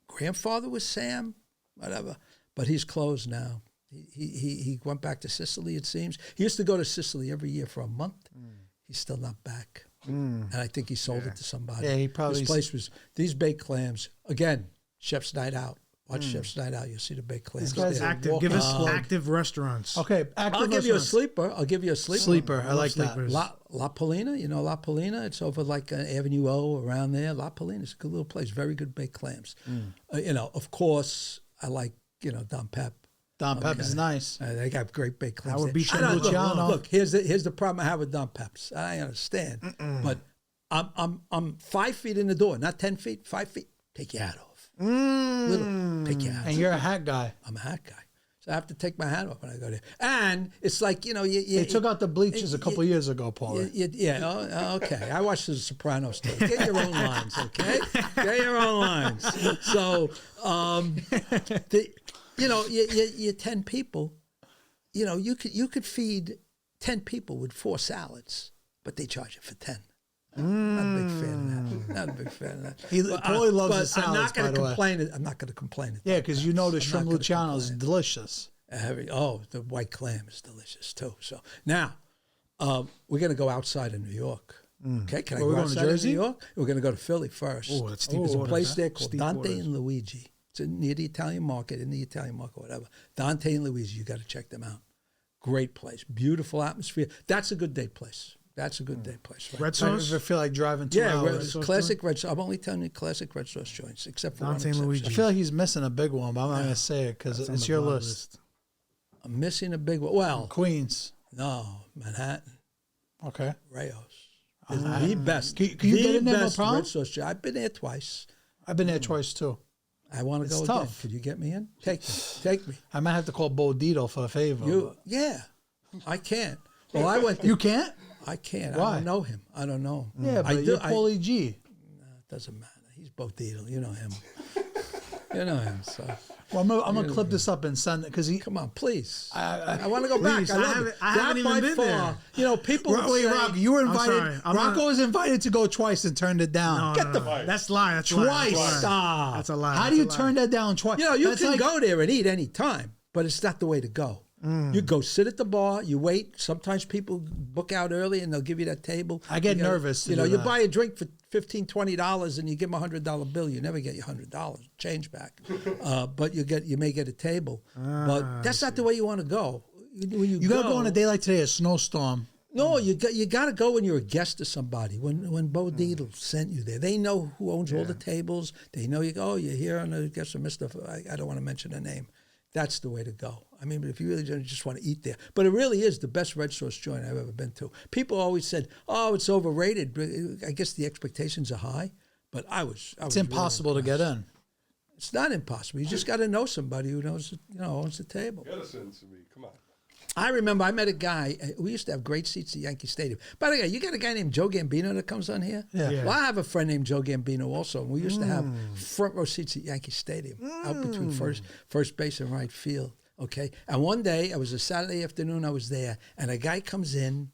grandfather was Sam, whatever. But he's closed now. He went back to Sicily, it seems. He used to go to Sicily every year for a month. He's still not back. And I think he sold it to somebody. Yeah, he probably- This place was, these baked clams, again, Chef's Night Out. Watch Chef's Night Out. You'll see the baked clams. guy's there. Active. Give us active restaurants. Okay. I'll give you a sleeper. Sleeper. I like that. sleepers. La Polina, you know La Polina? It's over like Avenue O around there. La Polina is a good little place. Very good baked clams. Of course, I like, Don Pep. Don Pep is nice. They got great baked clams. I would there. beat I don't- Luciano. Look, here's the problem I have with Don Pep's. I understand, but I'm 5 feet in the door, not 10 feet. 5 feet. Take your hat off. Little, take your hat And off. you're a hat guy. I'm a hat guy, so I have to take my hat off when I go there. And it's like They took out the bleachers a couple years ago, Paul. Okay. I watched The Sopranos too. Get your own lines, okay? Get your own lines. So, you're 10 people. You could feed 10 people with 4 salads, but they charge you for 10. Not a big fan of that. Not a big fan of that. Paulie loves but his salads, I'm not by going the to way. complain. I'm not going to complain. Yeah, because you know the I'm shrimp not gonna Luciano is complain. delicious. The white clam is delicious too. So now we're going to go outside of New York. Okay, can I Where we go going, to outside of Jersey? New York? We're going to go to Philly first. Oh, that's steep There's a waters, place huh? there called Steep Dante waters. and Luigi. It's near the Italian market, whatever. Dante and Luigi, you got to check them out. Great place, beautiful atmosphere. That's a good date place. That's a good date place. Right? Red I sauce. never feel like driving 2 hours. Classic red sauce. I'm only telling you classic red sauce joints, except for Dante one and exception. I feel like he's missing a big one, but I'm not going to say it because That's on it's the your blog list. I'm missing a big one. Well, Queens. no, Manhattan, Okay. Rayos. Is the best. Can you the get in there, no best problem? red sauce joint. I've been there twice. I've been there twice too. I want to It's go tough. again. Could you get me in? Take me. I might have to call Bo Dito for a favor. I can't. Well, I went. You can't? I can't. Why? I don't know him. I don't know. Yeah, I but you're Paulie G. It doesn't matter. He's Bo Dietl. You know him. You know him. So Well, I'm gonna clip this up and send it because he. come on, please. I want to go back. Please, I love it. I haven't That even by been far, there. People. Wait, say, Rock, you were I'm invited. sorry, I'm Rocco not- was invited to go twice and turned it down. Get the That's lie. That's a lie. Twice. That's a lie. Stop. That's a lie. How That's do you a lie. turn that down twice? You That's can like- go there and eat any time, but it's not the way to go. You go sit at the bar, you wait. Sometimes people book out early and they'll give you that table. I get You gotta- nervous to You know, do you that. buy a drink for $15, $20 and you give them $100 bill. You never get your $100 change back, but you may get a table. But that's not the way you want to go. When You gotta go on a day like today, a snowstorm. No, you got to go when you're a guest of somebody. When Bo Dietl sent you there, they know who owns all the tables. They know you go. Oh, you're here on the guest of Mr. I don't want to mention a name. That's the way to go. I mean, if you really just want to eat there, but it really is the best red sauce joint I've ever been to. People always said, "Oh, it's overrated." I guess the expectations are high, but I was. It's impossible to get in. It's not impossible. You just got to know somebody who knows, owns the table. You gotta send to me. Come on. I remember I met a guy. We used to have great seats at Yankee Stadium. By the way, you got a guy named Joe Gambino that comes on here? Yeah. Well, I have a friend named Joe Gambino also. We used to have front row seats at Yankee Stadium, out between first base and right field. Okay. And one day, it was a Saturday afternoon, I was there, and a guy comes in,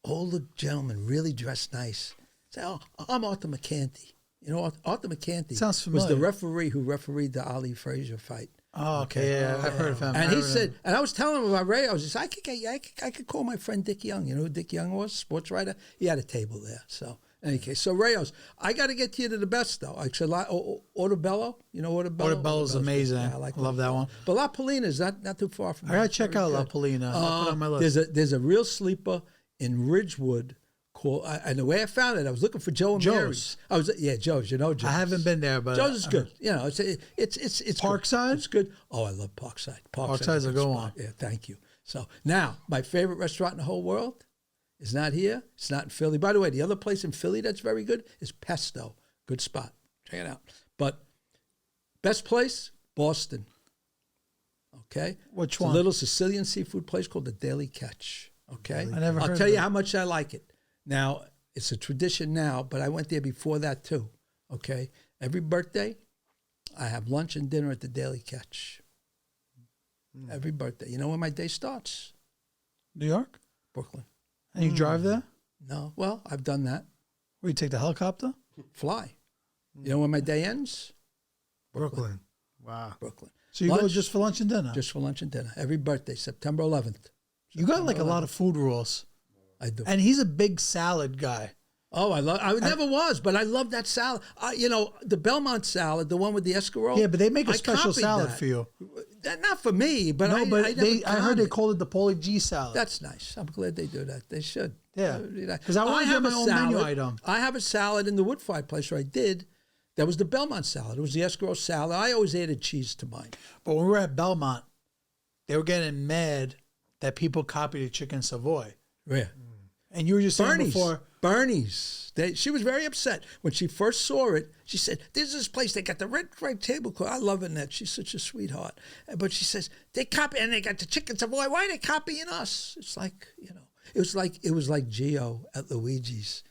older gentleman, really dressed nice. Say, "Oh, I'm Arthur McCanty." You know, Arthur McCanty Sounds familiar. was the referee who refereed the Ali Frazier fight. Oh, okay. Yeah, I've heard of him. And he said, and I was telling him about Ray. I was just, I could call my friend Dick Young. You know who Dick Young was? Sports writer. He had a table there. So, in any case, so Rayos, I got to get you to the best though. I said, Orbello. You know Orbello? Orbello's amazing. Yeah, I love that one. But La Polina's not too far from. I gotta check out La Polina. I'll put it on my list. There's a real sleeper in Ridgewood. Cool. And the way I found it, I was looking for Joe and Joe's. Mary's. Joe's. You know Joe's. I haven't been there, but Joe's is good. You know, it's Parkside? Good. It's good. Oh, I love Parkside. Parkside's a good one. Yeah, thank you. So now, my favorite restaurant in the whole world is not here. It's not in Philly. By the way, the other place in Philly that's very good is Pesto. Good spot. Check it out. But best place, Boston. Okay? Which It's one? a little Sicilian seafood place called the Daily Catch. Okay? I never heard I'll of tell you it. how much I like it. Now, it's a tradition now, but I went there before that too. Okay? Every birthday, I have lunch and dinner at the Daily Catch. Every birthday. You know when my day starts? New York? Brooklyn. And you drive there? No. Well, I've done that. Or you take the helicopter? Fly. You know when my day ends? Brooklyn. Wow. Brooklyn. So you go Lunch, just for lunch and dinner? Just for lunch and dinner. Every birthday, September 11th. You got like a lot of food rules. I do. And he's a big salad guy. Oh, I never was, but I love that salad. The Belmont salad, the one with the escarole. Yeah, but they make a I special copied salad that. for you. Not for me, but No, I but never I heard they copied. called it the Paulie Gee salad. That's nice. I'm glad they do that. They should. Yeah. Because I want to have get my a own menu salad. item. I have a salad in the wood fire place where I did. That was the Belmont salad. It was the escarole salad. I always added cheese to mine. But when we were at Belmont, they were getting mad that people copied the chicken Savoy. Yeah. And you were just saying before. Bernie's. She was very upset when she first saw it. She said, "There's this place. They got the red tablecloth. I love Annette. She's such a sweetheart." But she says they copy, and they got the chicken Savoy. Why are they copying us? It's like it was like Gio at Luigi's.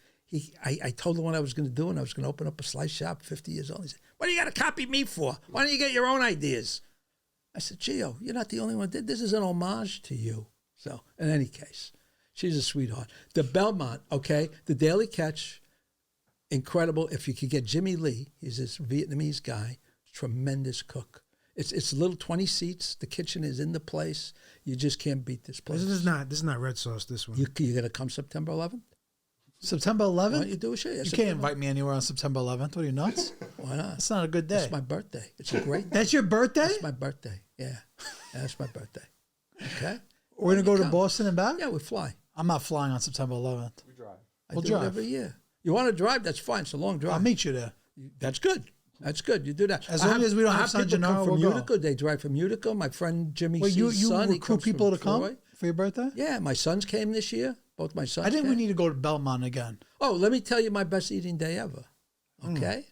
I told him what I was going to do, and I was going to open up a slice shop. 50 years old. He said, "What do you got to copy me for? Why don't you get your own ideas?" I said, "Gio, you're not the only one. This is an homage to you." So, in any case. She's a sweetheart. The Belmont, okay, the Daily Catch, incredible. If you could get Jimmy Lee, he's this Vietnamese guy, tremendous cook. It's little 20 seats. The kitchen is in the place. You just can't beat this place. This is not red sauce. This one. You're going to come September 11th? September Why 11th? don't you do a show? You can't invite me anywhere on September 11th. What are you, nuts? Why not? It's not a good day. That's my birthday. It's a great day. That's your birthday? That's my birthday. Yeah. That's my birthday. Okay? We're going to go to come. Boston and back? Yeah, we fly. I'm not flying on September 11th. I We'll do drive. it every year. You want to drive? That's fine. It's a long drive. I'll meet you there. That's good. That's good. You do that. As long as we don't I have San people come Gennaro, from we'll go. Utica. They drive from Utica. My friend Jimmy Wait, you C's son. He recruit comes people from to come Troy. for your birthday? Yeah, my sons came this year. Both my sons I think came. we need to go to Belmont again. Oh, let me tell you my best eating day ever. Okay?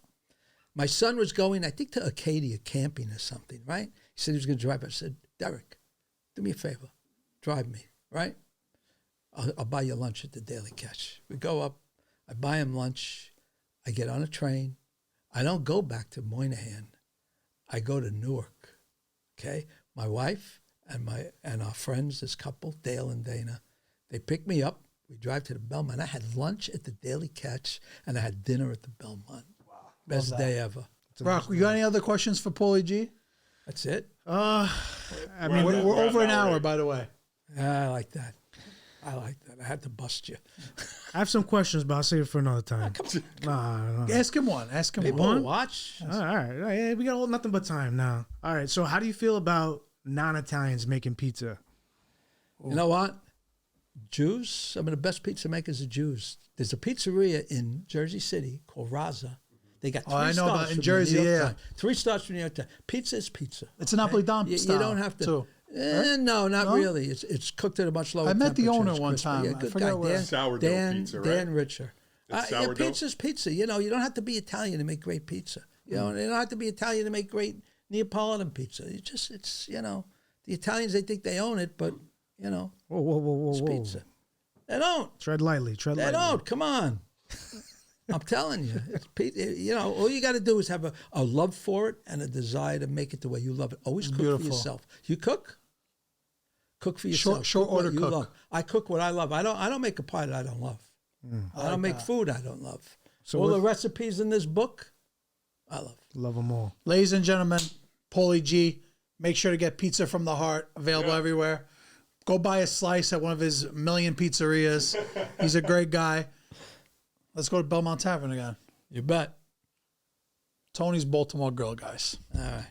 My son was going, I think, to Acadia camping or something, right? He said he was going to drive. I said, "Derek, do me a favor. Drive me, right? I'll buy you lunch at the Daily Catch." We go up. I buy him lunch. I get on a train. I don't go back to Moynihan. I go to Newark. Okay? My wife and our friends, this couple, Dale and Dana, they pick me up. We drive to the Belmont. I had lunch at the Daily Catch, and I had dinner at the Belmont. Wow. Best day ever. Rock, you got any other questions for Paulie Gee? That's it? I mean, We're over an hour, by the way. I like that. I had to bust you. I have some questions, but I'll save it for another time. Nah. Ask him one. Ask him People one. watch. All right. Yeah, we got nothing but time now. All right. So how do you feel about non-Italians making pizza? You know what? Jews, some of the best pizza makers are Jews. There's a pizzeria in Jersey City called Raza. They got 3 I know stars about in from Jersey, the New York yeah. Times. 3 stars from the New York Times. Pizza is pizza. It's a Napolitan You style. don't have to. too. No, not No? really. It's cooked at a much lower I met the temperature. owner It's one crispy. time. Yeah, I good forget guy. where. Sourdough pizza, right? Dan Richer. It's Yeah, sourdough? pizza's pizza. You know, you don't have to be Italian to make great pizza. You know, and you don't have to be Italian to make great Neapolitan pizza. It's the Italians, they think they own it, but, Whoa. it's pizza. They don't. Tread lightly. They don't. Come on. I'm telling you. It's pizza. All you got to do is have a love for it and a desire to make it the way you love it. Always cook for yourself. You cook? Cook for yourself. Short order what you cook. love. I cook what I love. I don't make a pie that I don't love. I don't make food I don't love. So all the recipes in this book, I love. Love them all. Ladies and gentlemen, Paulie Gee. Make sure to get Pizza from the Heart, available everywhere. Go buy a slice at one of his million pizzerias. He's a great guy. Let's go to Belmont Tavern again. You bet. Tony's Baltimore Grill, guys. All right.